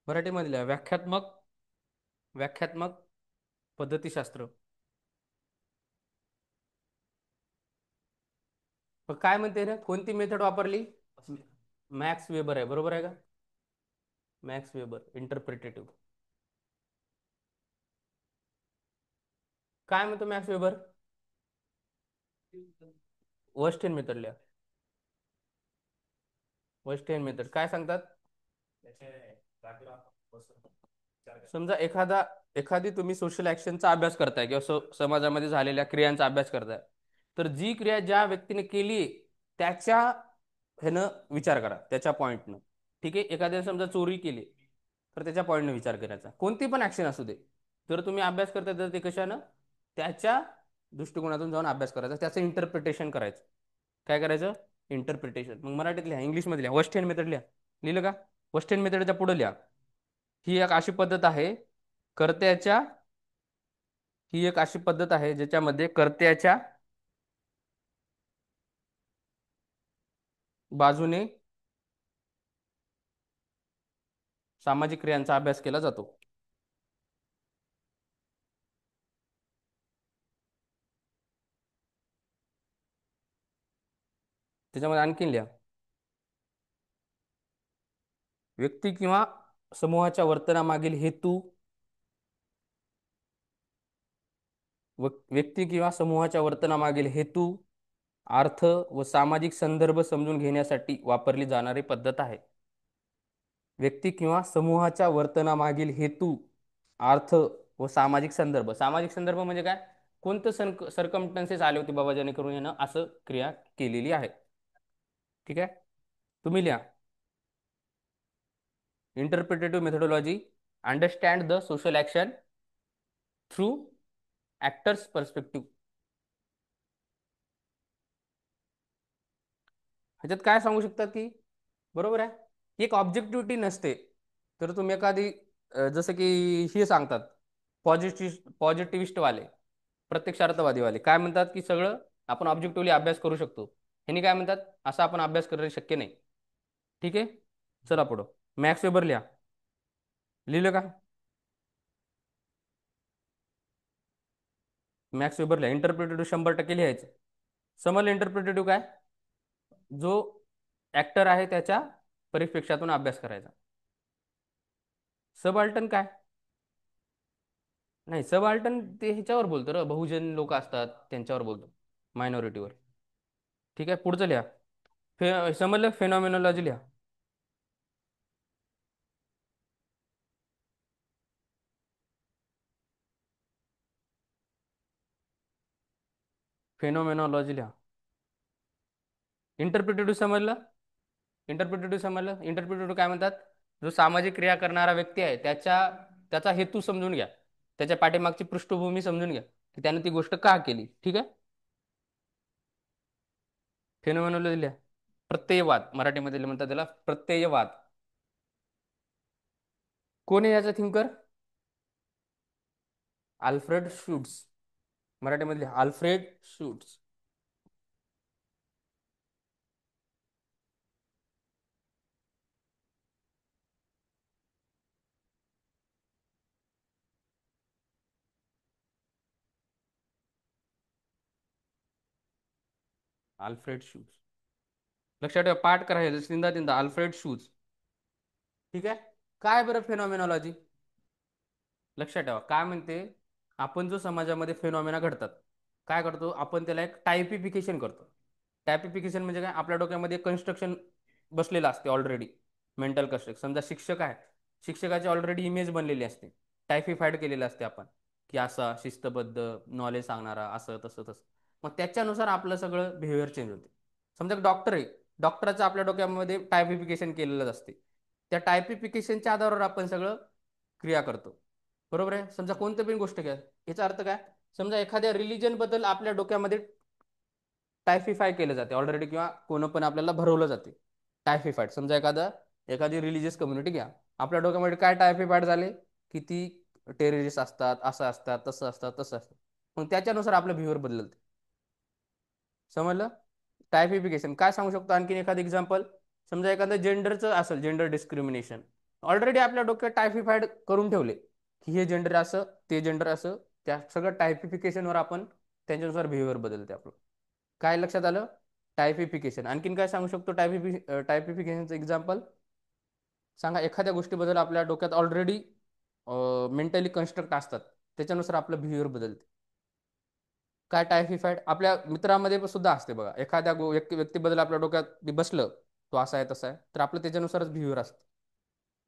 मराठीमध्ये लिहा. व्याख्यात्मक पद्धतीशास्त्र. मग काय म्हणते रे, कोणती मेथड वापरली? मॅक्स वेबर आहे, बरोबर आहे का? Max Weber interpretative. काय म्हणतो मॅक्स वेबर? वर्स्टेन मेथड लिहा. वर्स्टेन मेथड काय सांगतात? समजा एखादी तुम्ही सोशल ऍक्शनचा अभ्यास करताय किंवा समाजामध्ये झालेल्या क्रियांचा अभ्यास करताय, तर जी क्रिया ज्या व्यक्तीने केली त्याच्या ह्यानं विचार करा, त्याच्या पॉईंटनं. ठीक आहे, एखाद्याने समजा चोरी केली, तर त्याच्या पॉईंटनं विचार करायचा. कोणती पण ऍक्शन असू दे, तर तुम्ही अभ्यास करताय तर ते कशानं? त्याच्या दृष्टिकोनातून जाऊन अभ्यास करायचा, त्याचं इंटरप्रिटेशन करायचं. काय करायचं? इंटरप्रिटेशन. मग मराठीत लिहा, इंग्लिशमध्ये लिहा. वस्टेन मेथड लिहा. लिहिलं का? वस्टेन मेथडच्या पुढे लिहा. ही एक अशी पद्धत आहे कर्त्याच्या ही एक अशी पद्धत आहे ज्याच्यामध्ये कर्त्याच्या बाजूने सामाजिक क्रियांचा अभ्यास केला जातो. त्याच्यामध्ये आणखीन लिहा. व्यक्ती किंवा समूहाच्या वर्तनामागील हेतू व्यक्ती किंवा समूहाच्या वर्तनामागील हेतू, अर्थ व सामाजिक संदर्भ समजून घेण्यासाठी वापरली जाणारी पद्धत आहे. व्यक्ती किंवा समूहाच्या वर्तनामागील हेतू, अर्थ व सामाजिक संदर्भ म्हणजे काय? कोणतं सरकमस्टन्सेस आले होते बाबा जेणेकरून यानं असं क्रिया केलेली आहे. ठीक आहे, तुम्ही लिहा. Interpretative methodology understand the social action through actors perspective. ह्याच्यात काय सांगू शकतात की बरोबर आहे, एक ऑब्जेक्टिव्हिटी नसते. तर तुम्ही एखादी जसं की हे सांगतात पॉझिटिव्हिस्टवाले, प्रत्यक्षार्थवादीवाले काय म्हणतात की सगळं आपण ऑब्जेक्टिव्हली अभ्यास करू शकतो. ह्यांनी काय म्हणतात, असं आपण अभ्यास करणं शक्य नाही. ठीक आहे, चला पुढं. मॅक्स वेबर लिहा. लिहिलं का? मॅक्स वेबर लिहा. इंटरप्रिटेटिव्ह 100% लिहायचं. समजलं इंटरप्रिटेटिव्ह काय? जो ऍक्टर आहे त्याच्या परिप्रेक्ष्यातून अभ्यास करायचा. सबाल्टन काय? नाही, सबाल्टन ते ह्याच्यावर बोलतो र, बहुजन लोक असतात त्यांच्यावर बोलतो, मायनॉरिटीवर. ठीक आहे, पुढचं लिहा. समजलं, फेनॉमिनॉलॉजी लिहा. फेनॉमिनॉलॉजी लिहा. इंटरप्रिटेटिव्ह समजलं. इंटरप्रिटेटिव्ह काय म्हणतात? जो सामाजिक क्रिया करणारा व्यक्ती आहे त्याचा हेतू समजून घ्या, त्याच्या पाठीमागची पृष्ठभूमी समजून घ्या की त्याने ती गोष्ट का केली. ठीक आहे, फेनॉमिनॉलॉजी लिहा. प्रत्ययवाद मराठीमध्ये म्हणतात त्याला, प्रत्ययवाद. कोण आहे याचा थिंकर? Alfred shoots. मराठीमध्ये लिहा, अल्फ्रेड शूट्स. Alfred shoes. लक्षात ठेवा, पाठ करायचं तीनदा तीनदा, अल्फ्रेड शूज. ठीक आहे, काय बरं फेनॉमिनॉलॉजी? लक्षात ठेवा काय म्हणते, आपण जो समाजामध्ये फेनॉमिना घडतात, काय करतो आपण त्याला एक टायपिफिकेशन करतो. टायपिफिकेशन म्हणजे काय? आपल्या डोक्यामध्ये कन्स्ट्रक्शन बसलेलं असते ऑलरेडी, मेंटल कन्स्ट्रक्शन. समजा शिक्षक आहे, शिक्षकाची ऑलरेडी इमेज बनलेली असते, टायपिफाईड केलेलं असते आपण, की असा शिस्तबद्ध, नॉलेज सांगणारा, असं तसं तसं. मग त्याच्यानुसार आपलं सगळं बिहेवियर चेंज होते. समजा डॉक्टर आहे, डॉक्टरचं आपल्या डोक्यामध्ये टायपिफिकेशन केलेलं असते. त्या टायपिफिकेशनच्या आधारावर आपण सगळं क्रिया करतो. बरोबर आहे. समजा कोणतं पण गोष्ट घ्या, याचा अर्थ काय? समजा एखाद्या रिलीजन बद्दल आपल्या डोक्यामध्ये टायफिफाय केलं जाते ऑलरेडी, किंवा कोण पण आपल्याला भरवलं जाते टायफिफाईड. समजा एखादी रिलीजियस कम्युनिटी घ्या, आपल्या डोक्यामध्ये काय टायफिफाईड झाले, की ती टेररिस्ट असतात, असं असतात, तसं असतात, तसं असतं. मग त्याच्यानुसार आपलं बिहेवियर बदलते. समजलं? टायपिफिकेशन काय सांगू शकतो आणखीन एखादं एक्झाम्पल? समजा एखादं जेंडरचं असेल, जेंडर डिस्क्रिमिनेशन, ऑलरेडी आपल्या डोक्यात टायपिफाईड करून ठेवले, की हे जेंडर असं, ते जेंडर असं. त्या सगळं टायपिफिकेशनवर आपण त्यांच्यानुसार बिहेवियर बदलते आपलं. काय लक्षात आलं? टायपिफिकेशन. आणखीन काय सांगू शकतो टायपिफिकेशनचं एक्झाम्पल? सांगा एखाद्या गोष्टीबद्दल आपल्या डोक्यात ऑलरेडी मेंटली कन्स्ट्रक्ट असतात, त्याच्यानुसार आपलं बिहेवियर बदलते. काय टायफिफाईड आपल्या मित्रामध्ये सुद्धा असते बघा. एखाद्या व्यक्तीबद्दल आपल्या डोक्यात बसलं, तो असा आहे तसा आहे, तर आपलं त्याच्यानुसारच बिहेवियर असतं.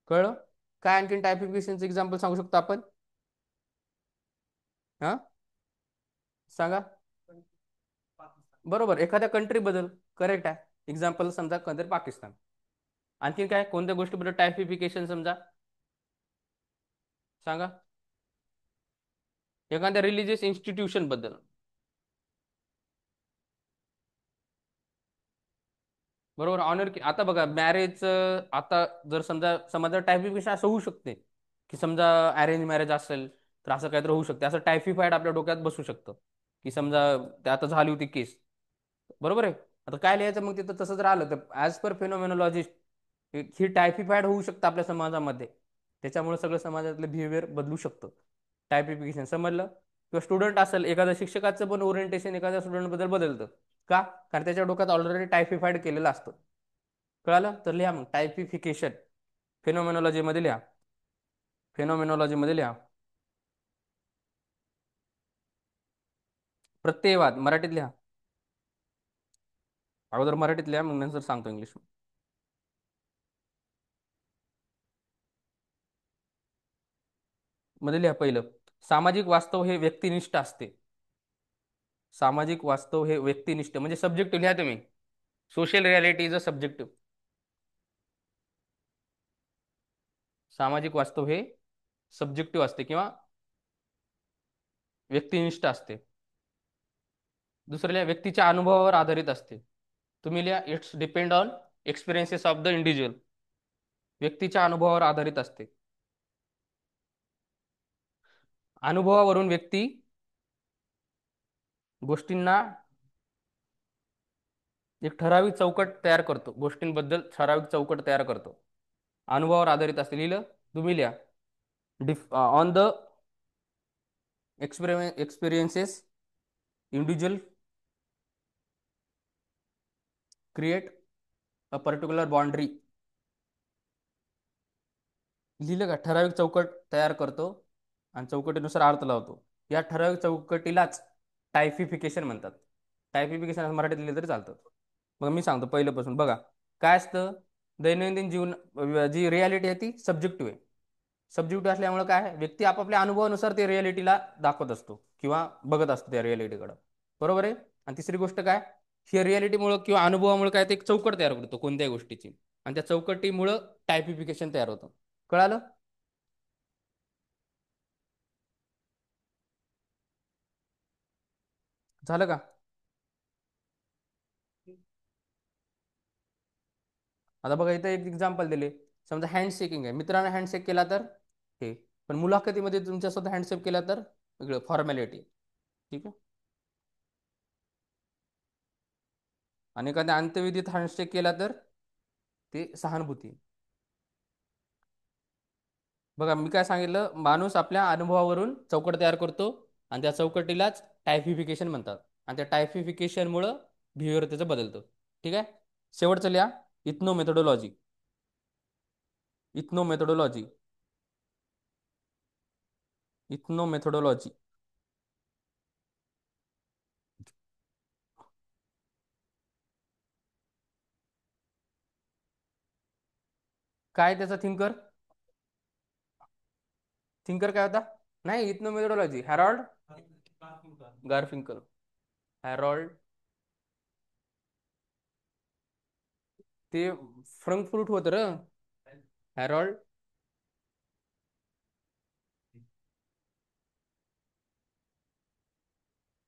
कळलं? काय आणखीन टायपिफिकेशनचं एक्झाम्पल सांगू शकतो आपण? हा, सांगा. बरोबर, एखाद्या कंट्री बद्दल. करेक्ट आहे. एक्झाम्पल समजा कंट्री पाकिस्तान. आणखीन काय, कोणत्या गोष्टीबद्दल टायपिफिकेशन समजा? सांगा. एखाद्या रिलिजियस इन्स्टिट्यूशन बद्दल. बरोबर, ऑनर की आता बघा मॅरेज. आता जर समजा समाजात टायपिफिकेशन असं होऊ शकते, की समजा अरेंज मॅरेज असेल, तर असं काहीतरी होऊ शकते. असं टायफिफाईड आपल्या डोक्यात बसू शकतं, की समजा ते आता झाली होती केस. बरोबर आहे. आता काय लिहायचं मग तिथं? तसं जर आलं तर ॲज पर फेनोमेनॉलॉजिस्ट ही टायफिफाईड होऊ शकतं आपल्या समाजामध्ये. त्याच्यामुळे सगळं समाजातलं बिहेवियर बदलू शकतं. टायपिफिकेशन समजलं? किंवा स्टुडंट असेल, एखाद्या शिक्षकाचं पण ओरिएंटेशन एखाद्या स्टुडंटबद्दल बदलतं. का? कारण त्याच्या डोक्यात ऑलरेडी टायपिफाईड केलेलं असतं. कळालं? तर लिहा मग टायपिफिकेशन. फेनोमेनॉलॉजीमध्ये लिहा. फेनोमेनॉलॉजीमध्ये लिहा. प्रत्ययवाद मराठीत लिहा. अगोदर मराठीत लिहा, मग नंतर सांगतो इंग्लिश. मध्ये लिहा पहिलं. सामाजिक वास्तव हे व्यक्तिनिष्ठ असते. सामाजिक वास्तव हे व्यक्तिनिष्ठ म्हणजे सब्जेक्टिव्ह लिहा तुम्ही. Social reality is a subjective. सामाजिक वास्तव हे सब्जेक्टिव्ह असते किंवा व्यक्तिनिष्ठ असते. दुसरं लिहा, व्यक्तीच्या अनुभवावर आधारित असते. तुम्ही लिहा, it's depend on experiences of the individual. व्यक्तीच्या अनुभवावर आधारित असते. अनुभवावरून व्यक्ती गोष्टींना एक ठराविक चौकट तयार करतो, गोष्टींबद्दल ठराविक चौकट तयार करतो. अनुभवावर आधारित असते. लिहिलं? तुम्ही लिहा. On the experiences individual create a particular boundary. लिहिलं का? ठराविक चौकट तयार करतो आणि चौकटीनुसार अर्थ लावतो. या ठराविक चौकटीलाच टायपिफिकेशन म्हणतात. टायपिफिकेशन मराठीत लिहिलं तरी चालतं. मग मी सांगतो पहिल्यापासून बघा. काय असतं? दैनंदिन जीवन जी रियालिटी आहे ती सब्जेक्टिव्ह आहे. सब्जेक्टिव्ह असल्यामुळे काय आहे? व्यक्ती आपापल्या अनुभवानुसार ते रियालिटीला दाखवत असतो किंवा बघत असतो त्या रियालिटीकडं. बरोबर आहे. आणि तिसरी गोष्ट काय? ही रियालिटीमुळं किंवा अनुभवामुळे काय, ते एक चौकट तयार करतो कोणत्याही गोष्टीची, आणि त्या चौकटीमुळं टायपिफिकेशन तयार होतं. कळालं? झालं का? आता बघा इथं एक एक्झाम्पल दिले. समजा हँडशेकिंग आहे, मित्राने हँडशेक केला तर हे, पण मुलाखतीमध्ये तुमच्यासोबत हँडशेक केला तर वेगळं, फॉर्मॅलिटी. ठीक आहे. आणि एखाद्या अंत्यविधीत हँडशेक केला तर ते सहानुभूती. बघा मी काय सांगितलं, माणूस आपल्या अनुभवावरून चौकट तयार करतो, आणि त्या चौकटीलाच टायपिफिकेशन म्हणतात. आणि त्या टायपिफिकेशनमुळं बिहेवियर त्याचं बदलतं. ठीक आहे. शेवटचं लिहा, ethno methodology. Ethno methodology. Ethno methodology. काय त्याचा थिंकर? थिंकर काय होता? नाही, इथनो मेथोडॉलॉजी हॅरॉल्ड गारफिंकल. हॅरॉल्ड ते फ्रंकफुर्ट होतं र. हॅरॉल्ड.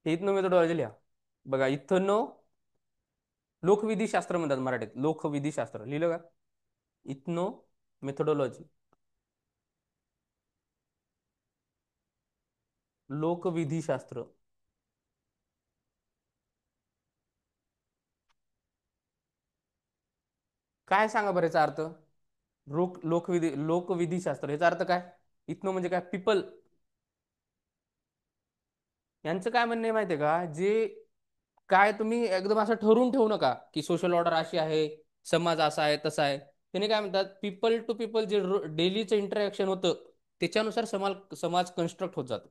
हे इथनो मेथोडॉलॉजी लिहा. बघा इथनो लोकविधी शास्त्र म्हणतात मराठीत, लोकविधी शास्त्र लिहिलं का? इथनो मेथोडॉलॉजी, लोकविधी शास्त्र. काय सांगा बरं याचा अर्थ? लोकविधी शास्त्र याचा अर्थ काय? इथनो म्हणजे काय? पीपल. यांचं काय म्हणणं आहे माहितीये का? जे काय तुम्ही एकदम असं ठरवून ठेवू नका की सोशल ऑर्डर अशी आहे, समाज असा आहे तसा आहे. त्याने काय म्हणतात, पीपल टू पीपल जे डेलीचं इंटरॅक्शन होतं त्याच्यानुसार समाज कन्स्ट्रक्ट होत जातो.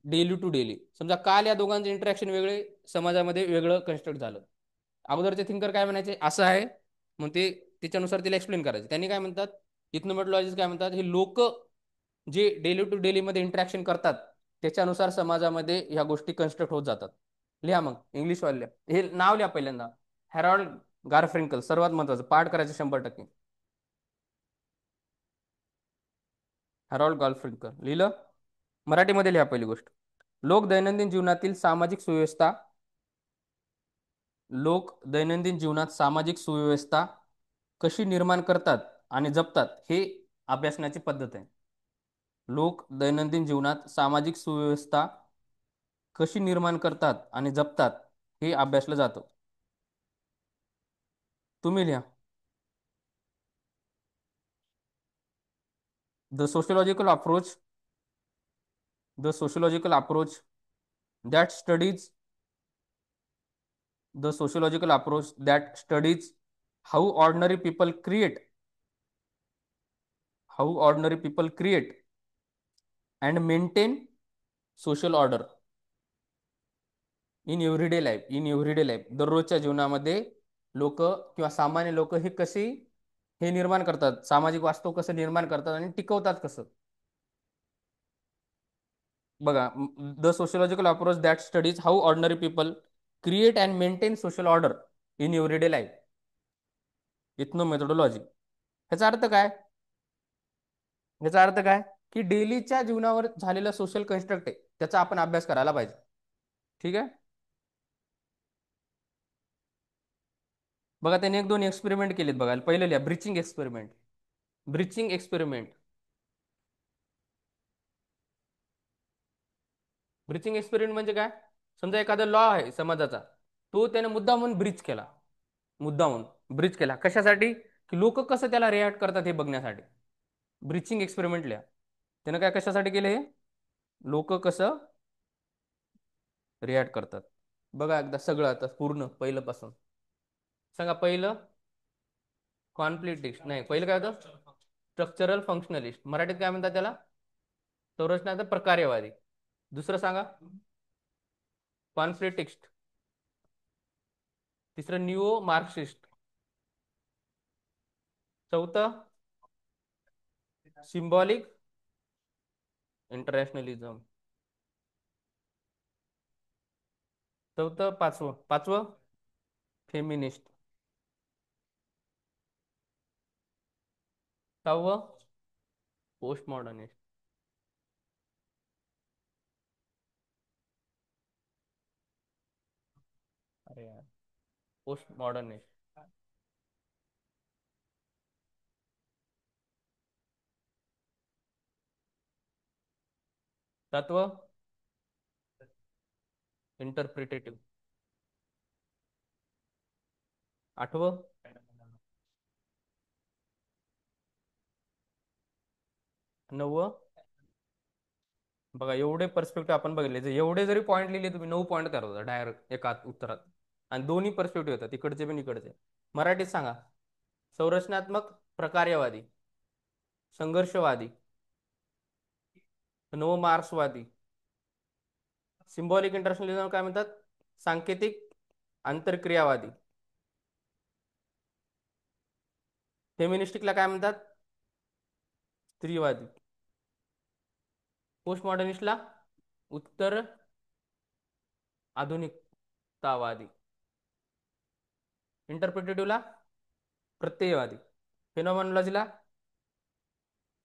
डेली टू डेली समजा काल या दोघांचं इंटरॅक्शन वेगळे, समाजामध्ये वेगळं कन्स्ट्रक्ट झालं. अगोदरचे थिंकर काय म्हणायचे, असं आहे, मग ते त्याच्यानुसार तिला एक्सप्लेन करायचे. त्यांनी काय म्हणतात, इथनोमेटॉलॉजिस्ट काय म्हणतात, हे लोक जे डेली टू डेली मध्ये इंटरॅक्शन करतात त्याच्यानुसार समाजामध्ये ह्या गोष्टी कन्स्ट्रक्ट होत जातात. लिहा मग इंग्लिश वाल्या हे नाव लिहा पहिल्यांदा. हॅरॉल्ड गारफ्रिंकल, सर्वात महत्वाचं पाठ करायचं 100%. हॅरॉल्ड गारफ्रिंकल लिहिलं. मराठीमध्ये लिहा पहिली गोष्ट. लोक दैनंदिन जीवनातील सामाजिक सुव्यवस्था, लोक दैनंदिन जीवनात सामाजिक सुव्यवस्था कशी निर्माण करतात आणि जपतात हे अभ्यासण्याची पद्धत आहे. लोक दैनंदिन जीवनात सामाजिक सुव्यवस्था कशी निर्माण करतात आणि जपतात हे अभ्यासलं जातं. तुम्ही लिहा. The sociological approach, the sociological approach that studies, the sociological approach that studies how ordinary people create, how ordinary people create and maintain social order in everyday life, in everyday life दररोजच्या जीवनामध्ये लोक किंवा सामान्य लोक हे कशी हे निर्माण करतात, सामाजिक वास्तव कसं निर्माण करतात आणि टिकवतात कसं. बघा, the sociological approach that studies how ordinary people create and maintain social order in everyday life, ethno methodology. ह्याचा अर्थ काय? ह्याचा अर्थ काय की डेलीच्या जीवनावर झालेला सोशल कन्स्ट्रक्ट आहे त्याचा आपण अभ्यास करायला पाहिजे. ठीक आहे. बघा त्याने एक दोन एक्सपेरिमेंट केलेत. बघायला पहिलं लिहा breaching experiment. Breaching experiment. Breaching experiment म्हणजे काय? समजा एखादा लॉ आहे समाजाचा, तो त्याने मुद्दामून ब्रिच केला. मुद्दामून ब्रिच केला कशासाठी? की लोक कसं त्याला रिॲक्ट करतात हे बघण्यासाठी. ब्रिचिंग एक्सपेरिमेंट लिहा. त्यानं काय कशासाठी केलं हे? लोक कसं रिॲक्ट करतात. बघा एकदा सगळं आता पूर्ण पहिलं पासून सांगा. पहिलं कॉन्फ्लिक्टिस्ट नाही, पहिलं काय होतं? स्ट्रक्चरल फंक्शनलिस्ट, मराठीत काय म्हणतात त्याला? संरचनाचा प्रकार्यवादी. दुसरं सांगा. कॉन्फ्लिक्टिस्ट. तिसरं न्यूओ मार्क्सिस्ट. चौथं सिम्बॉलिक इंटरनॅशनलिझम. चौथं पाचवं, पाचवं फेमिनिस्ट. सहावं पोस्ट मॉडर्निस्ट. अरे यार, पोस्ट मॉडर्निस्ट. सातवं इंटरप्रिटेटिव्ह. आठवं नववं. बघा एवढे पर्स्पेक्टिव्ह आपण बघितले, जर एवढे जरी पॉईंट लिहिले तुम्ही 9 पॉईंट तयार होता डायरेक्ट एका उत्तरात. आणि दोन्ही पर्स्पेक्टिव्ह होतात, इकडचे पण इकडचे. मराठीत सांगा. संरचनात्मक प्रकार्यवादी, संघर्षवादी, नव मार्क्सवादी, सिम्बॉलिक इंटरनॅशनलिझम काय म्हणतात? सांकेतिक आंतरक्रियावादी. फेमिनिस्टिकला काय म्हणतात? स्त्रीवादी. पोस्ट मॉडर्निस्टला उत्तर आधुनिकतावादी. इंटरप्रिटेटिव्हला प्रत्ययवादी. फेनॉमेनॉलॉजीला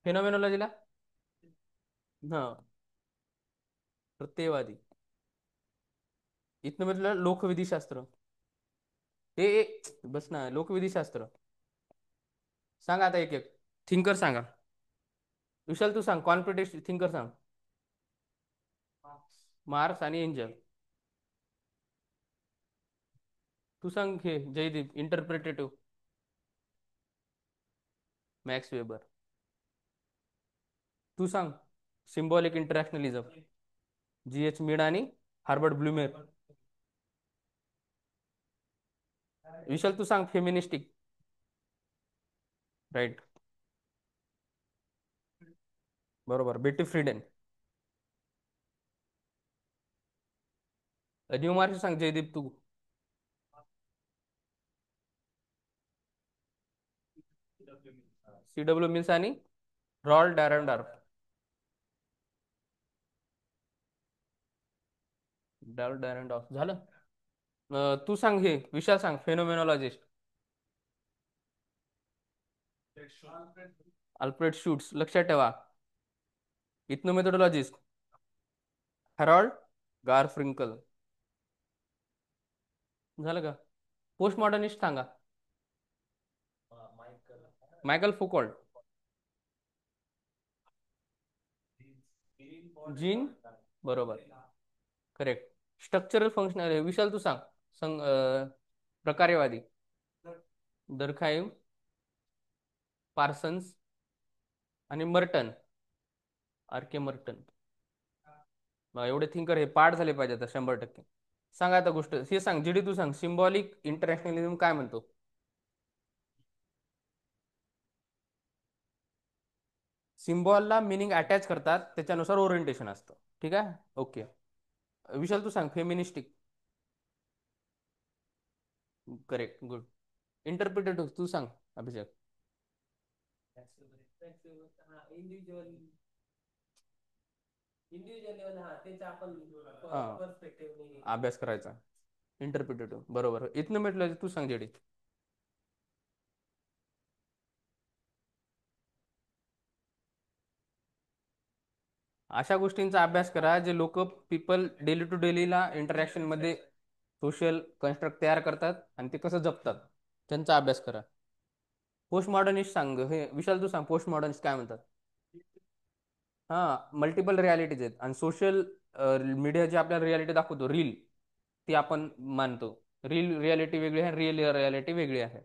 फेनॉमेनॉलॉजीला हा प्रत्ययवादी. इथनं म्हटलं लोकविधीशास्त्र. बस ना, लोकविधीशास्त्र. सांगा आता एक एक थिंकर सांगा. विशाल तू सांग, कॉन्फिडेंस थिंकर सांग. मार्क्स आणि एंजल. तू सांग हे जयदीप इंटरप्रिटेटिव्ह. Max Weber. तू सांग सिम्बॉलिक इंटरॅक्शनलिझम. जी एच मीड आणि हार्बर्ट ब्लूमेर. विशाल तू सांग फेमिनिस्टिक. राईट. बरोबर, बेटी फ्रीडन. न्यू मार्क्स सांग जयदीप तू. C.W. मिल्स आणि रॉल्ड डॅरनडॉर्फ. रॉल्ड डॅरनडॉर्फ झालं. तू सांग हे विशाल सांग फेनोमेनॉलॉजिस्ट. अल्फ्रेड शूट्स लक्षात ठेवा. Ethno methodologist Harold Garfinkel. झालं का? पोस्ट मॉडर्निस्ट सांगा. Michael Foucault. जीन. बरोबर. करेक्ट. स्ट्रक्चरल फंक्शनल विशाल तू सांग. प्रकार्यवादी. दरखाईम, पार्सन्स आणि मर्टन. आर. के. मर्टन. एवढे थिंकर हे पाठ झाले पाहिजे आता 100%. सांगा आता गोष्ट हे सांग जीडी तू सांग सिम्बॉलिक इंटरनॅशनलिझम काय म्हणतो. सिम्बॉलला मिनिंग अटॅच करतात, त्याच्यानुसार ओरिएंटेशन असतं. ठीक आहे. ओके. विशाल तू सांग फेमिनिस्टिक. करेक्ट. गुड. इंटरप्रिटेटिव्ह तू सांग अभिषेक. हा अभ्यास करायचा. इंटरप्रिटेटिव्ह बरोबर. इथनं म्हटलं तू सांग जेडी. अशा गोष्टींचा अभ्यास करा जे लोक people daily to Delilah interaction मध्ये सोशल कन्स्ट्रक्ट तयार करतात आणि ते कसं जपतात, त्यांचा अभ्यास करा. पोस्ट मॉडर्निस्ट सांग हे विशाल तू सांग पोस्ट मॉडर्निस्ट काय म्हणतात. हा मल्टिपल रियालिटीज आहेत आणि सोशल मीडिया जे आपल्याला रियालिटी दाखवतो रील, ती आपण मानतो. रील रियालिटी वेगळी आहे, रिअल रियालिटी वेगळी आहे.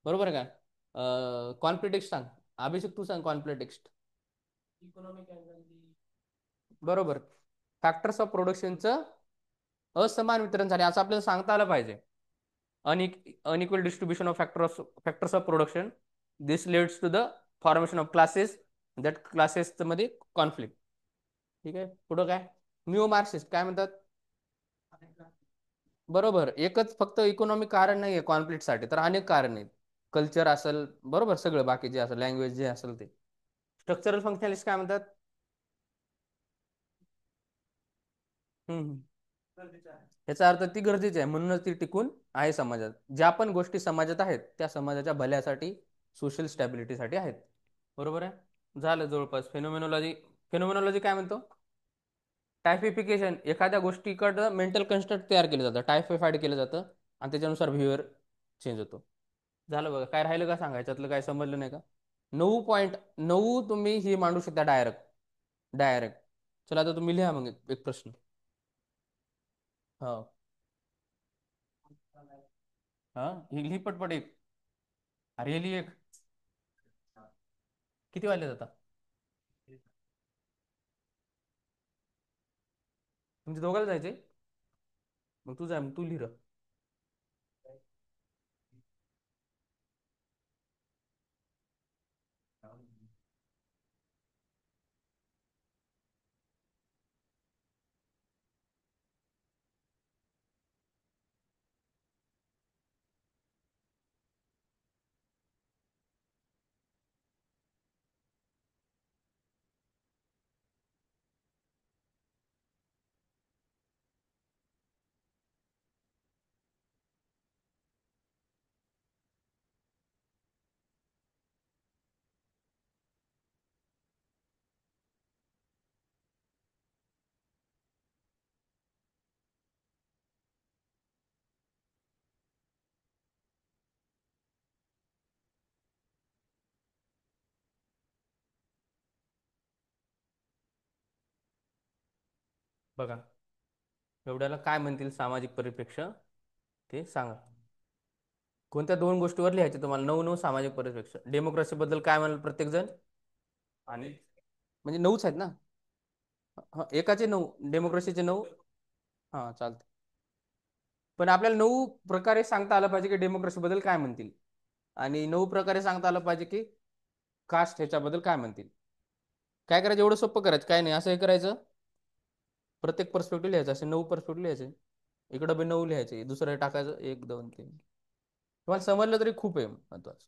बरोबर आहे का? कॉन्फ्लिक्ट सांग. अभिषेक तू सांग कॉन्फ्लिक्ट. बरोबर. फॅक्टर्स ऑफ प्रोडक्शनचं असमान वितरण झाले असं आपल्याला सांगता आलं पाहिजे. Unequal distribution of factors of production. This leads to the formation of classes. That classes मध्ये कॉन्फ्लिक्ट. ठीक आहे. पुढं काय? न्यू मार्क्सिस्ट काय म्हणतात. बरोबर. एकच फक्त इकॉनॉमिक कारण नाही आहे कॉन्फ्लिक्टसाठी, तर अनेक कारण आहेत. कल्चर असेल, बरोबर, सगळं बाकी जे असेल लँग्वेज जे असेल ते. स्ट्रक्चरल फंक्शनलिस्ट काय म्हणतात. हम्म. याचा अर्थ ती गरजेची आहे म्हणूनच ती टिकून आहे समाजात. ज्या पण गोष्टी समाजात आहेत त्या समाजाच्या भल्यासाठी, सोशल स्टॅबिलिटीसाठी आहेत. बरोबर आहे. झालं जवळपास. फेनोमेनॉलॉजी. फेनोमेनॉलॉजी काय म्हणतो. टायपिफिकेशन एखाद्या गोष्टीकडं मेंटल कन्स्ट्रक्ट तयार केलं जातं, टायफाईड केलं जातं आणि त्याच्यानुसार बिहेवियर चेंज होतो. झालं बघा. काय राहिलं का सांगा, याच्यातलं काय समजलं नाही का. 9.9 तुम्ही ही मांडू शकता डायरेक्ट. डायरेक्ट. चला आता तुम्ही लिहा मग एक प्रश्न. हो. हा ही पटपट एक. अरे लिही एक. किती वाजले आता. तुमच्या दोघाला जायचे. मग तू जा, मग तू लिह. बघा, एवढ्याला काय म्हणतील सामाजिक परिप्रेक्ष्य ते सांगा. कोणत्या दोन गोष्टीवर लिहायचे तुम्हाला? नऊ नऊ सामाजिक परिप्रेक्ष्य. डेमोक्रेसी बद्दल काय म्हणाल प्रत्येक जण? आणि म्हणजे नऊच आहेत ना? एकाचे नऊ, डेमोक्रेसीचे नऊ. हां, चालतं. पण आपल्याला नऊ प्रकारे सांगता आलं पाहिजे की डेमोक्रेसी बद्दल काय म्हणतील, आणि नऊ प्रकारे सांगता आलं पाहिजे की कास्ट ह्याच्याबद्दल काय म्हणतील. काय करायचं? एवढं सोपं करायचं काय नाही, असं हे करायचं. प्रत्येक पर्स्पेक्टिव्ह लिहायचं, असे नऊ पर्स्पेक्टिव्ह लिहायचे. इकडं बी नऊ लिहायचे, दुसरं हे टाकायचं, एक दोन तीन. तुम्हाला समजलं तरी खूप आहे महत्वाचं.